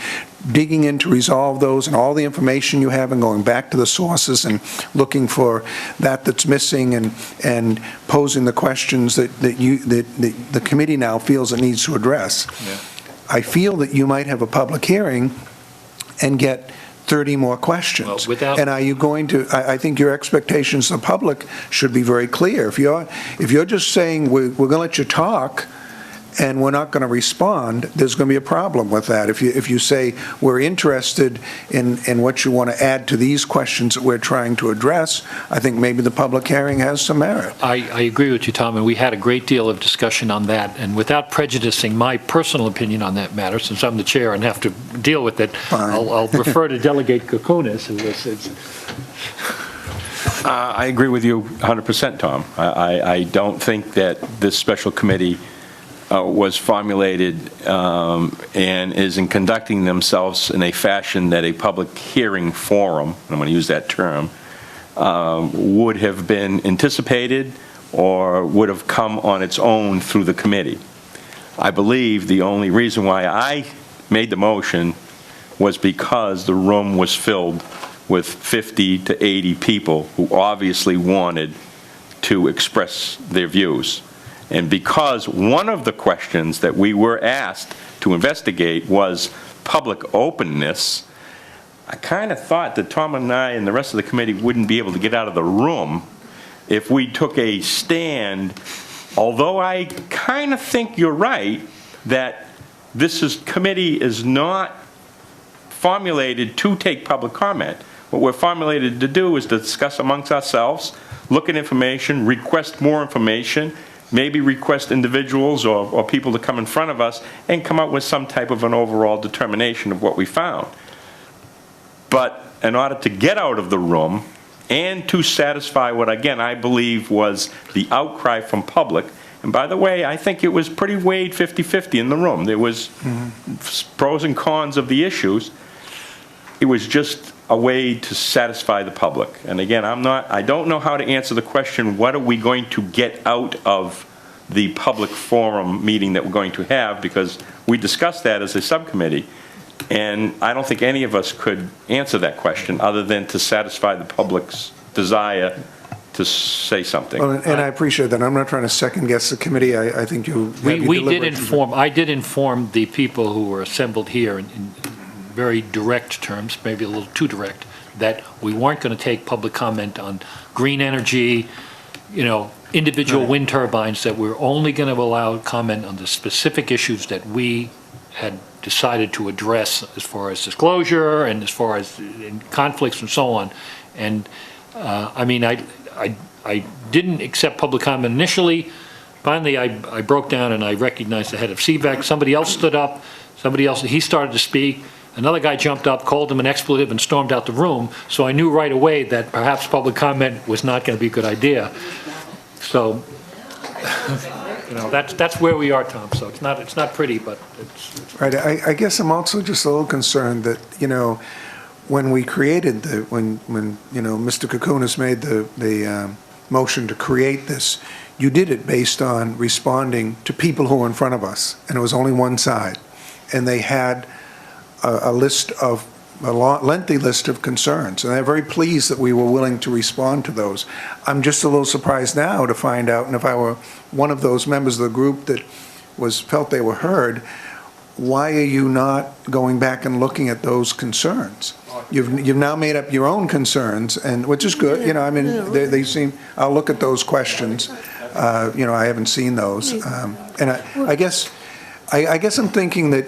digging in to resolve those and all the information you have and going back to the sources and looking for that's missing and posing the questions that the committee now feels it needs to address. Yeah. I feel that you might have a public hearing and get 30 more questions. Well, and are you going to, I think your expectations of the public should be very clear. If you're just saying, we're going to let you talk, and we're not going to respond, there's going to be a problem with that. If you say, we're interested in what you want to add to these questions that we're trying to address, I think maybe the public hearing has some merit. I agree with you, Tom, and we had a great deal of discussion on that. And without prejudicing my personal opinion on that matter, since I'm the chair and have to deal with it, I'll refer to Delegate Kokonis, who was. I agree with you 100%, Tom. I don't think that this special committee was formulated and is in conducting themselves in a fashion that a public hearing forum, I'm going to use that term, would have been anticipated or would have come on its own through the committee. I believe the only reason why I made the motion was because the room was filled with 50 to 80 people who obviously wanted to express their views. And because one of the questions that we were asked to investigate was public openness, I kind of thought that Tom and I and the rest of the committee wouldn't be able to get out of the room if we took a stand, although I kind of think you're right that this committee is not formulated to take public comment. What we're formulated to do is to discuss amongst ourselves, look at information, request more information, maybe request individuals or people to come in front of us and come up with some type of an overall determination of what we found. But in order to get out of the room and to satisfy what, again, I believe was the outcry from public, and by the way, I think it was pretty weighed 50-50 in the room. There was pros and cons of the issues. It was just a way to satisfy the public. And again, I don't know how to answer the question, what are we going to get out of the public forum meeting that we're going to have, because we discussed that as a subcommittee, and I don't think any of us could answer that question other than to satisfy the public's desire to say something. Well, and I appreciate that. I'm not trying to second-guess the committee. I think you have your We did deliberations. I did inform the people who were assembled here in very direct terms, maybe a little too direct, that we weren't going to take public comment on green energy, individual wind turbines, that we're only going to allow comment on the specific issues that we had decided to address as far as disclosure and as far as in conflicts and so on. And I didn't accept public comment initially. Finally, I broke down and I recognized the head of CVAC. Somebody else stood up. He started to speak. Another guy jumped up, called him an expletive, and stormed out the room. So I knew right away that perhaps public comment was not going to be a good idea. So, that's where we are, Tom. So it's not pretty, but it's. Right. I guess I'm also just a little concerned that, when we created when Mr. Kokonis made the motion to create this, you did it based on responding to people who were in front of us, and it was only one side. And they had a lengthy list of concerns, and I'm very pleased that we were willing to respond to those. I'm just a little surprised now to find out, and if I were one of those members of the group that felt they were heard, why are you not going back and looking at those concerns? You've now made up your own concerns, and which is good. They seem. I'll look at those questions. I haven't seen those, and I guess I'm thinking that.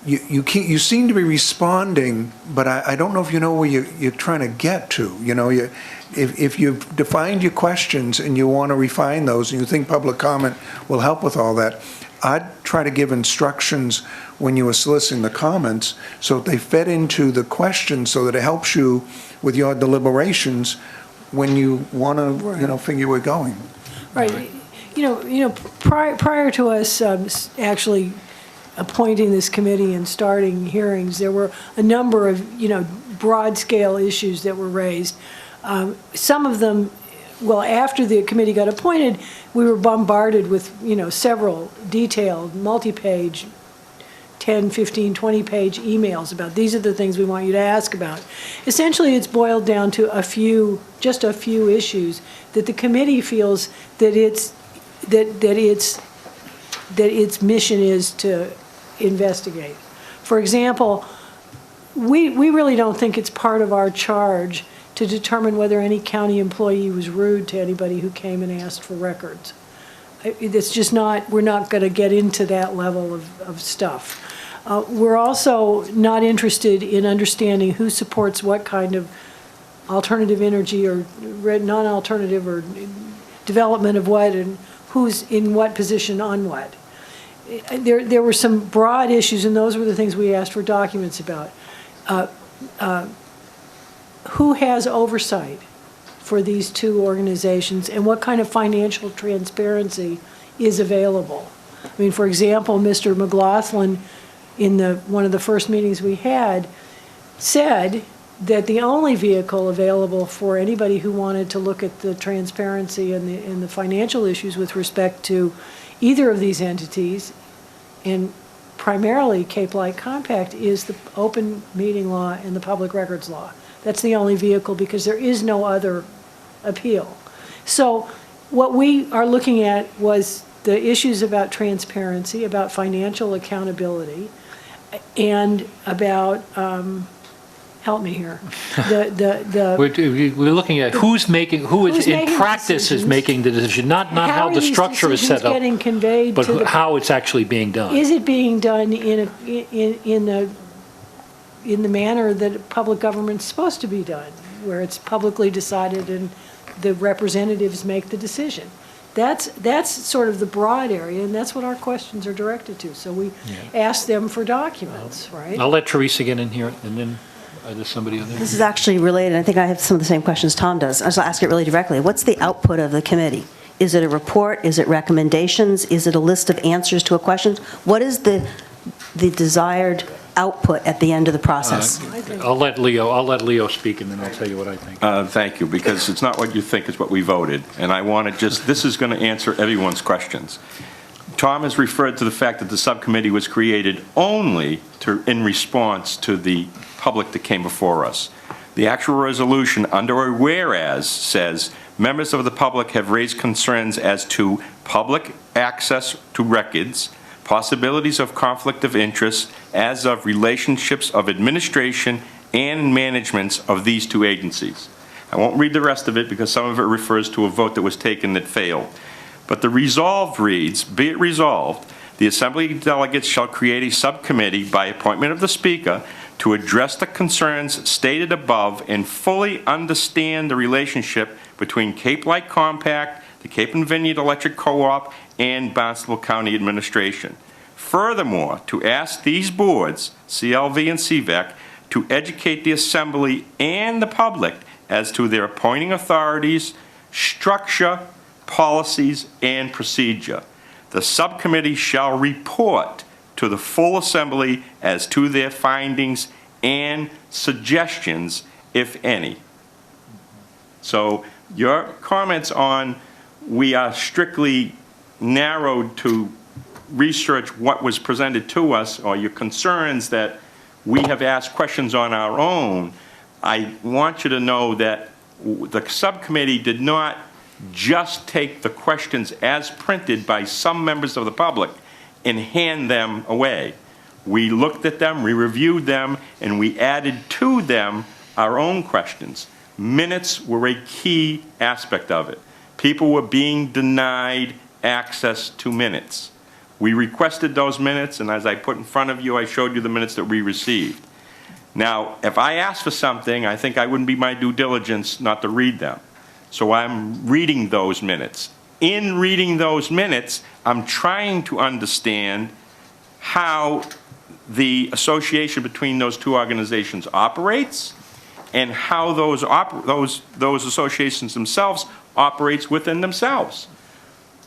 You seem to be responding, but I don't know if you know where you're trying to get to. If you've defined your questions and you want to refine those and you think public comment will help with all that, I'd try to give instructions when you were soliciting the comments so that they fed into the questions so that it helps you with your deliberations when you want to figure where we're going. Right. Prior to us actually appointing this committee and starting hearings, there were a number of, broad-scale issues that were raised. Some of them, after the committee got appointed, we were bombarded with, several detailed, multi-page, 10, 15, 20-page emails about these are the things we want you to ask about. Essentially, it's boiled down to just a few issues that the committee feels that its mission is to investigate. For example, we really don't think it's part of our charge to determine whether any county employee was rude to anybody who came and asked for records. it's just not, we're not going to get into that level of stuff. We're also not interested in understanding who supports what kind of alternative energy or non-alternative or development of what and who's in what position on what. There were some broad issues, and those were the things we asked for documents about. Who has oversight for these two organizations, and what kind of financial transparency is available? I mean, for example, Mr. McLaughlin, in one of the first meetings we had, said that the only vehicle available for anybody who wanted to look at the transparency and the financial issues with respect to either of these entities, and primarily Cape Light Compact, is the open meeting law and the public records law. That's the only vehicle, because there is no other appeal. So what we are looking at was the issues about transparency, about financial accountability, and about, help me here, We're looking at who is in practice is making the decision, not how the structure is set up, getting conveyed but to the, how it's actually being done. is it being done in the manner that public government's supposed to be done, where it's publicly decided and the representatives make the decision? That's sort of the broad area, and that's what our questions are directed to. So we ask them for documents, right? I'll let Teresa get in here, and then there's somebody on there. This is actually related. I think I have some of the same questions Tom does. I'll ask it really directly. What's the output of the committee? Is it a report? Is it recommendations? Is it a list of answers to a question? What is the desired output at the end of the process? I'll let Leo speak, and then I'll tell you what I think. Thank you, because it's not what you think, it's what we voted. And I want to this is going to answer everyone's questions. Tom has referred to the fact that the subcommittee was created only in response to the public that came before us. The actual resolution under a whereas says, members of the public have raised concerns as to public access to records, possibilities of conflict of interest as of relationships of administration and management of these two agencies. I won't read the rest of it because some of it refers to a vote that was taken that failed. But the resolved reads, be it resolved, the Assembly delegates shall create a subcommittee by appointment of the Speaker to address the concerns stated above and fully understand the relationship between Cape Light Compact, the Cape and Vineyard Electric Co-op, and Barnstable County Administration. Furthermore, to ask these boards, CLV and CVEC, to educate the Assembly and the public as to their appointing authorities, structure, policies, and procedure. The subcommittee shall report to the full Assembly as to their findings and suggestions, if any. So your comments on we are strictly narrowed to research what was presented to us, or your concerns that we have asked questions on our own, I want you to know that the subcommittee did not just take the questions as printed by some members of the public and hand them away. We looked at them, we reviewed them, and we added to them our own questions. Minutes were a key aspect of it. People were being denied access to minutes. We requested those minutes, and as I put in front of you, I showed you the minutes that we received. Now, if I asked for something, I think I wouldn't be my due diligence not to read them. So I'm reading those minutes. In reading those minutes, I'm trying to understand how the association between those two organizations operates and how those associations themselves operates within themselves.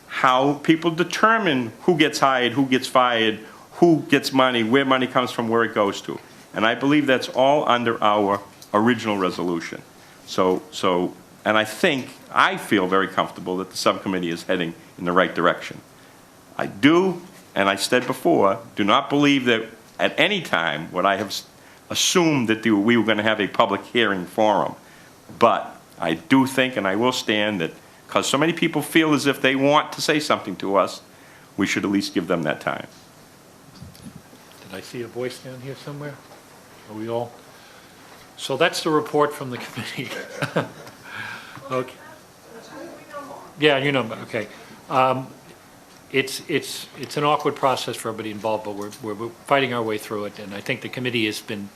How people determine who gets hired, who gets fired, who gets money, where money comes from, where it goes to. And I believe that's all under our original resolution. And I feel very comfortable that the subcommittee is heading in the right direction. I do, and I said before, do not believe that at any time would I have assumed that we were going to have a public hearing forum. But I do think, and I will stand, that because so many people feel as if they want to say something to us, we should at least give them that time. Did I see a voice down here somewhere? Are we all? So that's the report from the committee. Okay. Yeah, you know, okay. it's an awkward process for everybody involved, but we're fighting our way through it, and I think the committee has been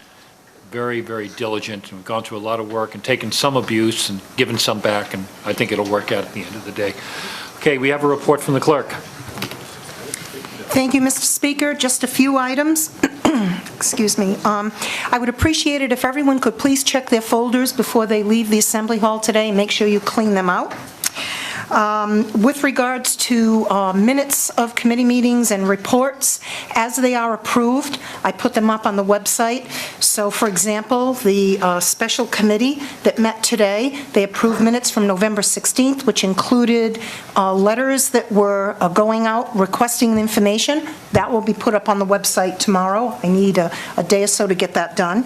very, very diligent, and we've gone through a lot of work and taken some abuse and given some back, and I think it'll work out at the end of the day. Okay, we have a report from the clerk. Thank you, Mr. Speaker. Just a few items. Excuse me. I would appreciate it if everyone could please check their folders before they leave the Assembly Hall today and make sure you clean them out. With regards to minutes of committee meetings and reports, as they are approved, I put them up on the website. So, for example, the special committee that met today, they approved minutes from November 16th, which included letters that were going out requesting the information. That will be put up on the website tomorrow. I need a day or so to get that done.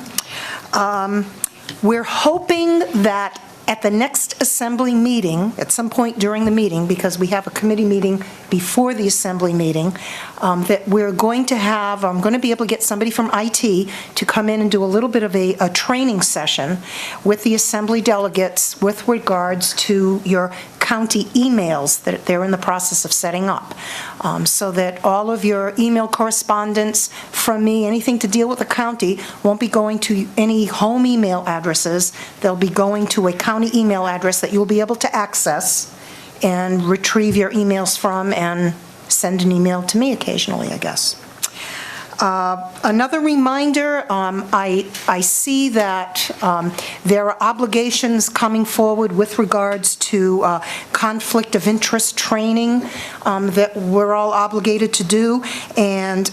We're hoping that at the next assembly meeting, at some point during the meeting, because we have a committee meeting before the assembly meeting, that we're going to have, I'm going to be able to get somebody from IT to come in and do a little bit of a training session with the assembly delegates with regards to your county emails that they're in the process of setting up, so that all of your email correspondence from me, anything to deal with the county, won't be going to any home email addresses. They'll be going to a county email address that you'll be able to access and retrieve your emails from and send an email to me occasionally, I guess. Another reminder, I see that there are obligations coming forward with regards to conflict of interest training that we're all obligated to do, and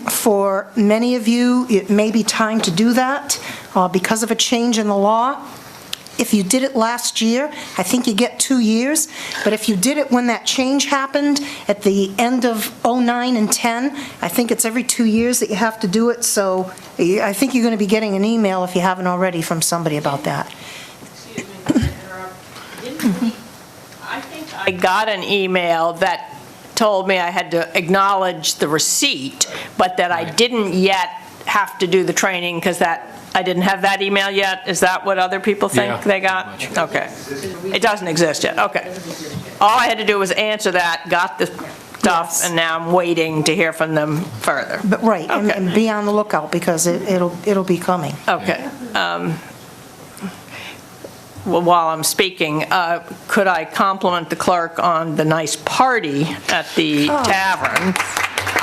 for many of you, it may be time to do that because of a change in the law. If you did it last year, I think you get 2 years, but if you did it when that change happened at the end of '09 and '10, I think it's every 2 years that you have to do it, so I think you're going to be getting an email, if you haven't already, from somebody about that. I think I got an email that told me I had to acknowledge the receipt, but that I didn't yet have to do the training because I didn't have that email yet. Is that what other people think they got? pretty much. Okay. It doesn't exist yet, okay. All I had to do was answer that, got the stuff, and now I'm waiting to hear from them further. But right, Okay. and be on the lookout because it'll be coming. Okay. Well, while I'm speaking, could I compliment the clerk on the nice party at the tavern?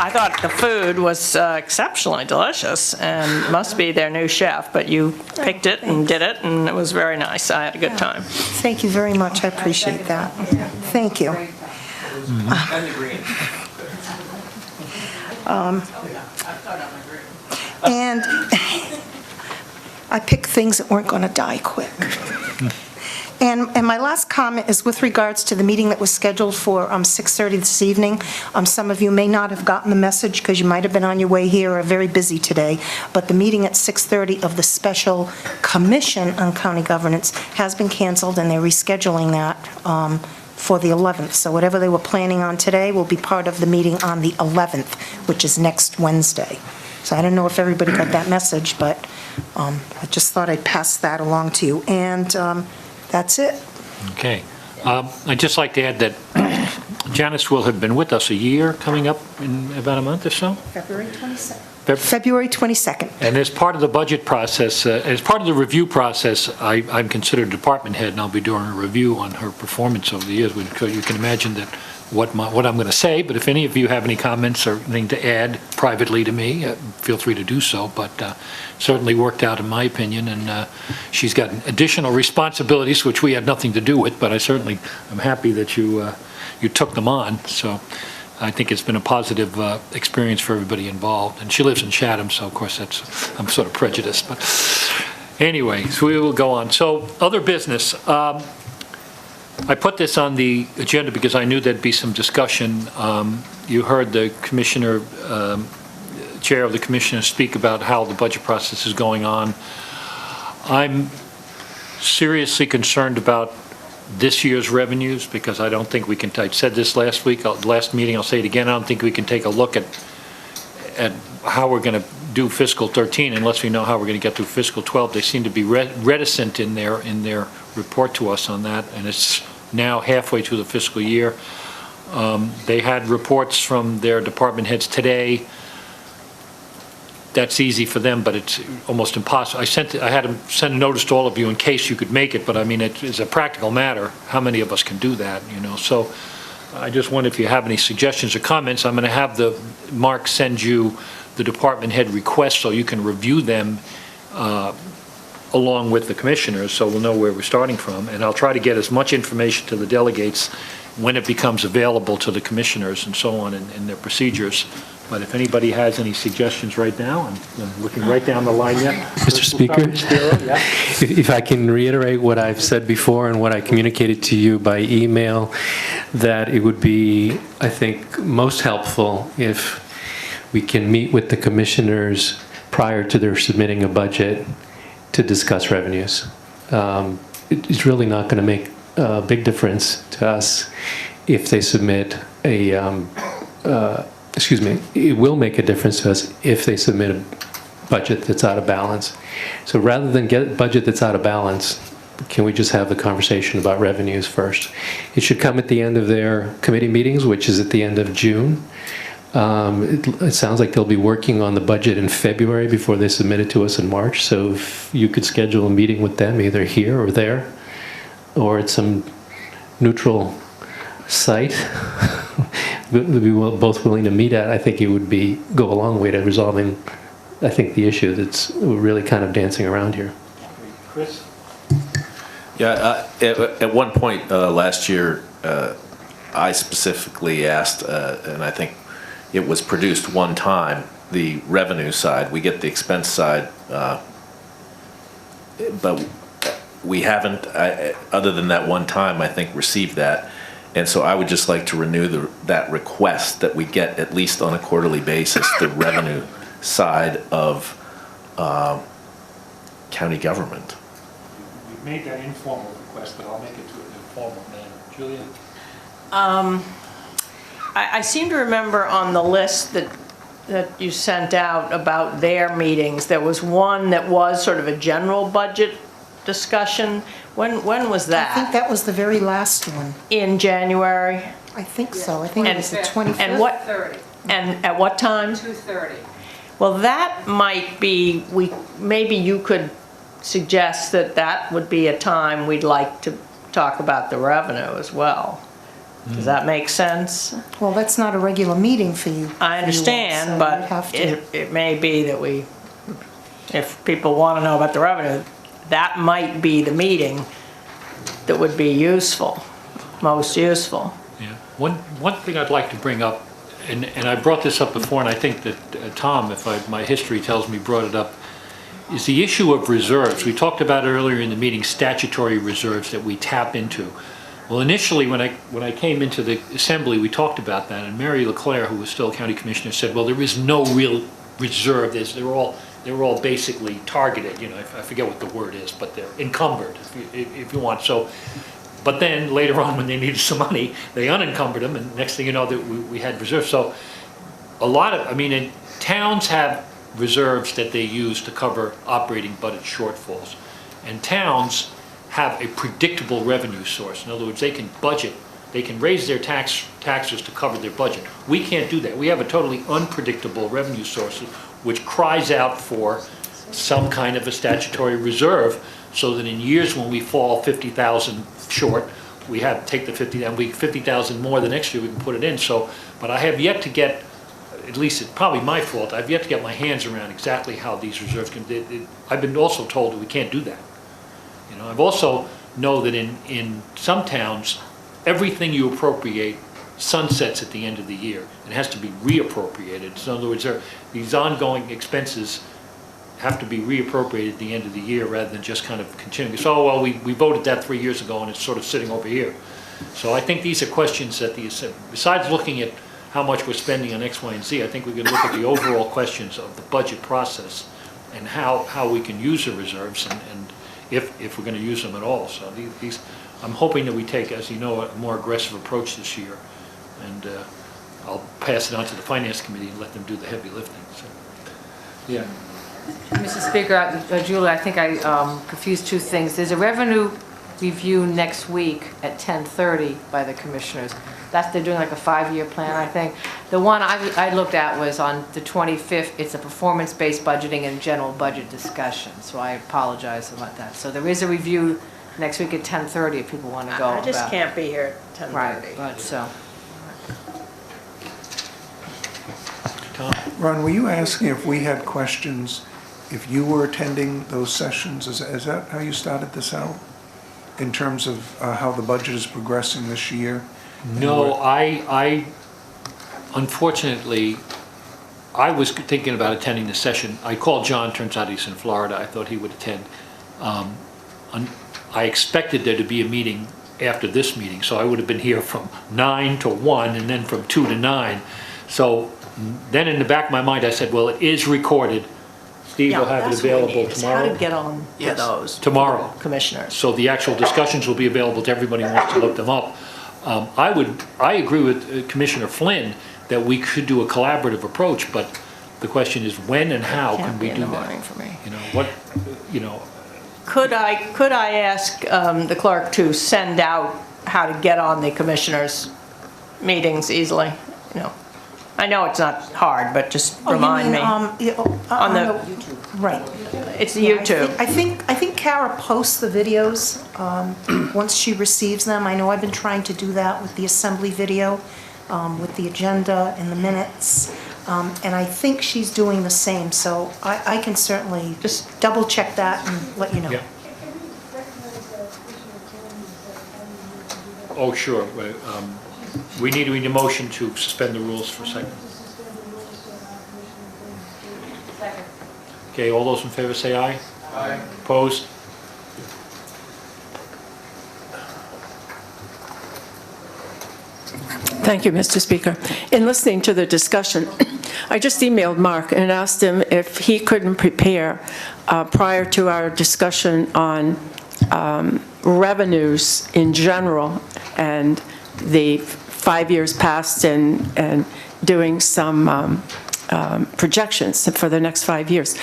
I thought the food was exceptionally delicious, and must be their new chef, but you picked it and did it, and it was very nice. I had a good time. Thank you very much, I appreciate that. Thank you. And I picked things that weren't going to die quick. And my last comment is with regards to the meeting that was scheduled for 6:30 this evening. Some of you may not have gotten the message because you might have been on your way here or very busy today, but the meeting at 6:30 of the Special Commission on County Governance has been canceled, and they're rescheduling that for the 11th. So whatever they were planning on today will be part of the meeting on the 11th, which is next Wednesday. So I don't know if everybody got that message, but I just thought I'd pass that along to you. And that's it. Okay. I'd just like to add that Janice will have been with us a year, coming up in about a month or so. February 22nd. February 22nd. And as part of the budget process, as part of the review process, I'm considered a department head, and I'll be doing a review on her performance over the years. So you can imagine that what I'm going to say, but if any of you have any comments or anything to add privately to me, feel free to do so. But certainly worked out, in my opinion, and she's got additional responsibilities, which we had nothing to do with, but I'm happy that you took them on. So I think it's been a positive experience for everybody involved. And she lives in Chatham, so of course I'm sort of prejudiced. But anyway, so we will go on. So other business. I put this on the agenda because I knew there'd be some discussion. You heard the commissioner, chair of the commission, speak about how the budget process is going on. I'm seriously concerned about this year's revenues because I don't think we can, I said this last week, last meeting, I'll say it again, I don't think we can take a look at how we're going to do fiscal 13 unless we know how we're going to get through fiscal 12. They seem to be reticent in their report to us on that, and it's now halfway through the fiscal year. They had reports from their department heads today. That's easy for them, but it's almost impossible. I had to send a notice to all of you in case you could make it, but I mean, it's a practical matter. How many of us can do that, you know? So I just wonder if you have any suggestions or comments. I'm going to have Mark send you the department head requests so you can review them along with the commissioners, so we'll know where we're starting from. And I'll try to get as much information to the delegates when it becomes available to the commissioners and so on in their procedures. But if anybody has any suggestions right now, I'm looking right down the line yet. Mr. Speaker, if I can reiterate what I've said before and what I communicated to you by email, that it would be, I think, most helpful if we can meet with the commissioners prior to their submitting a budget to discuss revenues. It's really not going to make a big difference to us if they submit it will make a difference to us if they submit a budget that's out of balance. So rather than get a budget that's out of balance, can we just have the conversation about revenues first? It should come at the end of their committee meetings, which is at the end of June. It sounds like they'll be working on the budget in February before they submit it to us in March. So if you could schedule a meeting with them either here or there, or at some neutral site we'd be both willing to meet at, I think it would go a long way to resolving, I think, the issue that's we're really kind of dancing around here. Chris? Yeah, at one point last year, I specifically asked, and I think it was produced one time, the revenue side. We get the expense side, but we haven't, other than that one time, I think, received that. And so I would just like to renew that request that we get, at least on a quarterly basis, the revenue side of county government. We've made that informal request, but I'll make it to an informal manner. Julia? I seem to remember on the list that you sent out about their meetings, there was one that was sort of a general budget discussion. When was that? I think that was the very last one. In January? I think so. I think it was the 25th. And at what time? 2:30. Well, that might be, maybe you could suggest that would be a time we'd like to talk about the revenue as well. Does that make sense? Well, that's not a regular meeting for you. I understand, so but we'd have to- it may be that if people want to know about the revenue, that might be the meeting that would be useful, most useful. Yeah. One thing I'd like to bring up, and I brought this up before, and I think that Tom, my history tells me, brought it up, is the issue of reserves. We talked about earlier in the meeting statutory reserves that we tap into. Well, initially, when I came into the assembly, we talked about that, and Mary LeClaire, who was still county commissioner, said, well, there is no real reserve. They're all basically targeted, I forget what the word is, but they're encumbered, if you want. So, but then later on, when they needed some money, they unencumbered them, and next thing you know, that we had reserves. So towns have reserves that they use to cover operating budget shortfalls. And towns have a predictable revenue source. In other words, they can budget, they can raise their taxes to cover their budget. We can't do that. We have a totally unpredictable revenue source, which cries out for some kind of a statutory reserve, so that in years when we fall 50,000 short, we have to take the 50,000 more the next year, we can put it in. So, but I have yet to get, at least it's probably my fault, I've yet to get my hands around exactly how these reserves can, I've been also told that we can't do that. I've also know that in some towns, everything you appropriate sunsets at the end of the year. It has to be reappropriated. So in other words, these ongoing expenses have to be reappropriated at the end of the year rather than just kind of continuing. So, well, we voted that 3 years ago and it's sort of sitting over here. So I think these are questions that besides looking at how much we're spending on X, Y, and Z, I think we can look at the overall questions of the budget process and how we can use the reserves and if we're going to use them at all. So I'm hoping that we take, as you know, a more aggressive approach this year. And I'll pass it on to the Finance Committee and let them do the heavy lifting. So, yeah. Mr. Speaker, Julie, I think I confused two things. There's a revenue review next week at 10:30 by the commissioners. they're doing like a 5-year plan, I think. The one I looked at was on the 25th, it's a performance-based budgeting and general budget discussion, so I apologize about that. So there is a review next week at 10:30 if people want to go. I just about- can't be here at 10:30. Right, but so. Tom? Ron, were you asking if we had questions, if you were attending those sessions? Is that how you started this out? In terms of how the budget is progressing this year? No, I unfortunately, I was thinking about attending the session. I called John, turns out he's in Florida. I thought he would attend. I expected there to be a meeting after this meeting, so I would have been here from 9 to 1 and then from 2 to 9. So then in the back of my mind, I said, well, it is recorded. Steve will have it available How tomorrow. to get on to those. Tomorrow. Commissioners. So the actual discussions will be available to everybody who wants to look them up. I agree with Commissioner Flynn that we could do a collaborative approach, but the question is when and how can we do that? For me. You know, what, you know, Could I ask the clerk to send out how to get on the commissioners' meetings easily? You know, I know it's not hard, but just remind me. On the Right. It's Yeah, YouTube. I think Kara posts the videos once she receives them. I know I've been trying to do that with the assembly video, with the agenda and the minutes. And I think she's doing the same, so I can certainly just double check that and let you know. yeah. Oh, sure. We need a motion to suspend the rules for a second. Okay, all those in favor say aye. Aye. Opposed? Thank you, Mr. Speaker. In listening to the discussion, I just emailed Mark and asked him if he couldn't prepare, prior to our discussion on revenues in general and the 5 years past and doing some projections for the next 5 years,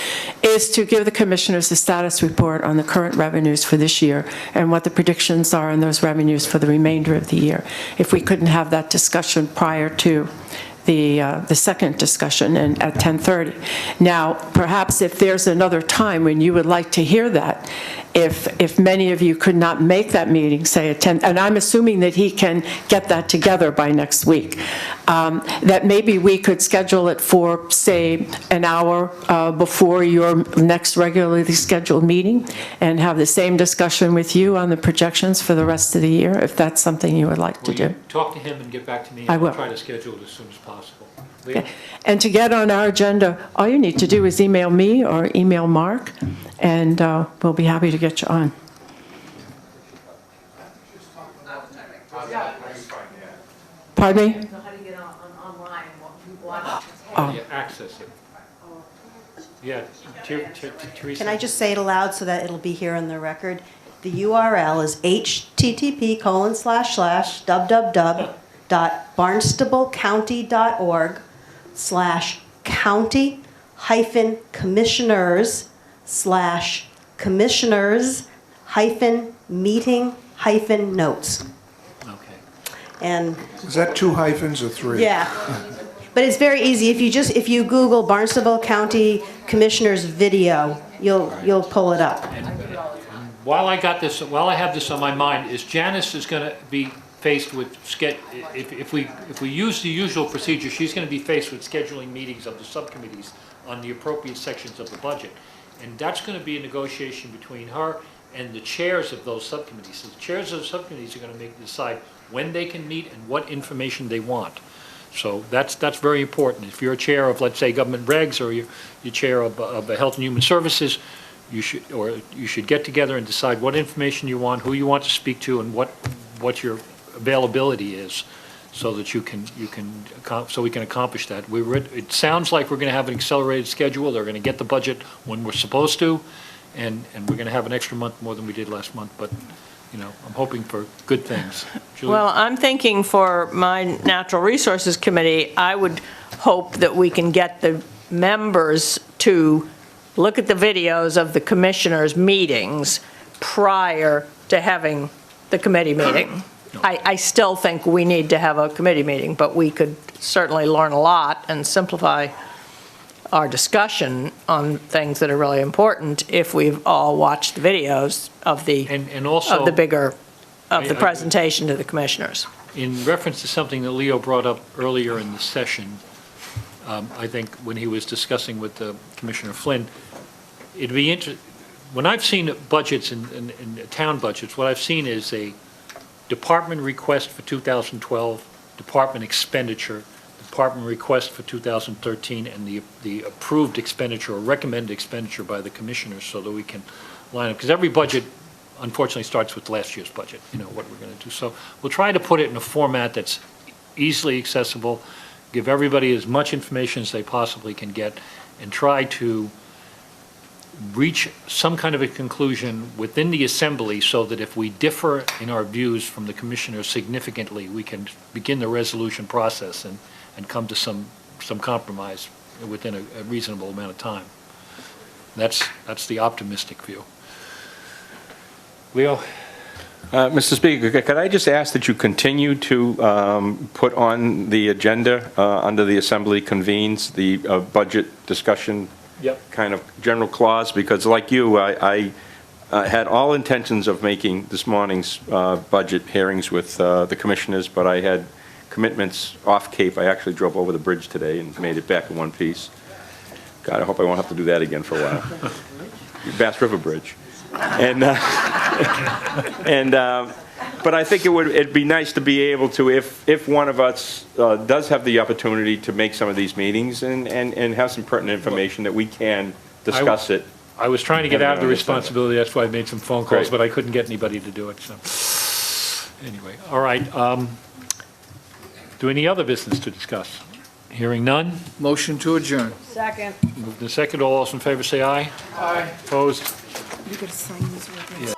is to give the commissioners a status report on the current revenues for this year and what the predictions are on those revenues for the remainder of the year. If we couldn't have that discussion prior to the second discussion and at 10:30. Now, perhaps if there's another time when you would like to hear that, if many of you could not make that meeting, say at 10, and I'm assuming that he can get that together by next week, that maybe we could schedule it for, say, an hour before your next regularly scheduled meeting and have the same discussion with you on the projections for the rest of the year, if that's something you would like to Will do. you talk to him and get back to me? I And will. I'll try to schedule it as soon as possible. Okay. And to get on our agenda, all you need to do is email me or email Mark, and we'll be happy to get you on. Pardon me? How do you get online and watch? Oh. Yeah, access it. Yeah, Teresa. Can I just say it aloud so that it'll be here on the record? The URL is http://www.barnstable-county.org/county-commissioners/meeting-notes. Okay. And Is that 2 hyphens or 3? yeah, but it's very easy. If you Google Barnstable County Commissioners video, you'll pull it up. While I have this on my mind, is Janice is going to be faced with, if we use the usual procedure, she's going to be faced with scheduling meetings of the subcommittees on the appropriate sections of the budget. And that's going to be a negotiation between her and the chairs of those subcommittees. So the chairs of the subcommittees are going to decide when they can meet and what information they want. So that's very important. If you're a chair of, let's say, government regs, or you're chair of Health and Human Services, you should get together and decide what information you want, who you want to speak to, and what your availability is, so that so we can accomplish that. It sounds like we're going to have an accelerated schedule. They're going to get the budget when we're supposed to, and we're going to have an extra month more than we did last month. But I'm hoping for good things. Julie? Well, I'm thinking for my Natural Resources Committee, I would hope that we can get the members to look at the videos of the commissioners' meetings prior to having the committee meeting. I still think we need to have a committee meeting, but we could certainly learn a lot and simplify our discussion on things that are really important if we've all watched the videos of the, And also. of the bigger, of I- the I- presentation to the commissioners. In reference to something that Leo brought up earlier in the session, I think when he was discussing with Commissioner Flynn, it'd be when I've seen budgets in town budgets, what I've seen is a department request for 2012, department expenditure, department request for 2013, and the approved expenditure or recommended expenditure by the commissioners so that we can line up. Because every budget, unfortunately, starts with last year's budget, what we're going to do. So we'll try to put it in a format that's easily accessible, give everybody as much information as they possibly can get, and try to reach some kind of a conclusion within the assembly so that if we differ in our views from the commissioners significantly, we can begin the resolution process and come to some compromise within a reasonable amount of time. That's the optimistic view. Leo? Mr. Speaker, could I just ask that you continue to put on the agenda, under the Assembly convenes, the budget discussion kind of general clause? Because like you, I had all intentions of making this morning's budget hearings with the commissioners, but I had commitments off Cape. I actually drove over the bridge today and made it back in one piece. God, I hope I won't have to do that again for a while. Bass River Bridge. But I think it'd be nice to be able to, if one of us does have the opportunity to make some of these meetings and have some pertinent information that we can discuss it. I was trying to get out of the Everyone responsibility, that's why I made some phone calls, Great. but I couldn't get anybody to do it, so. Anyway, all right. Do any other business to discuss? Hearing none? Motion to adjourn. Second. Moved and seconded. All those in favor say aye. Aye. Opposed? You gotta sign these with us.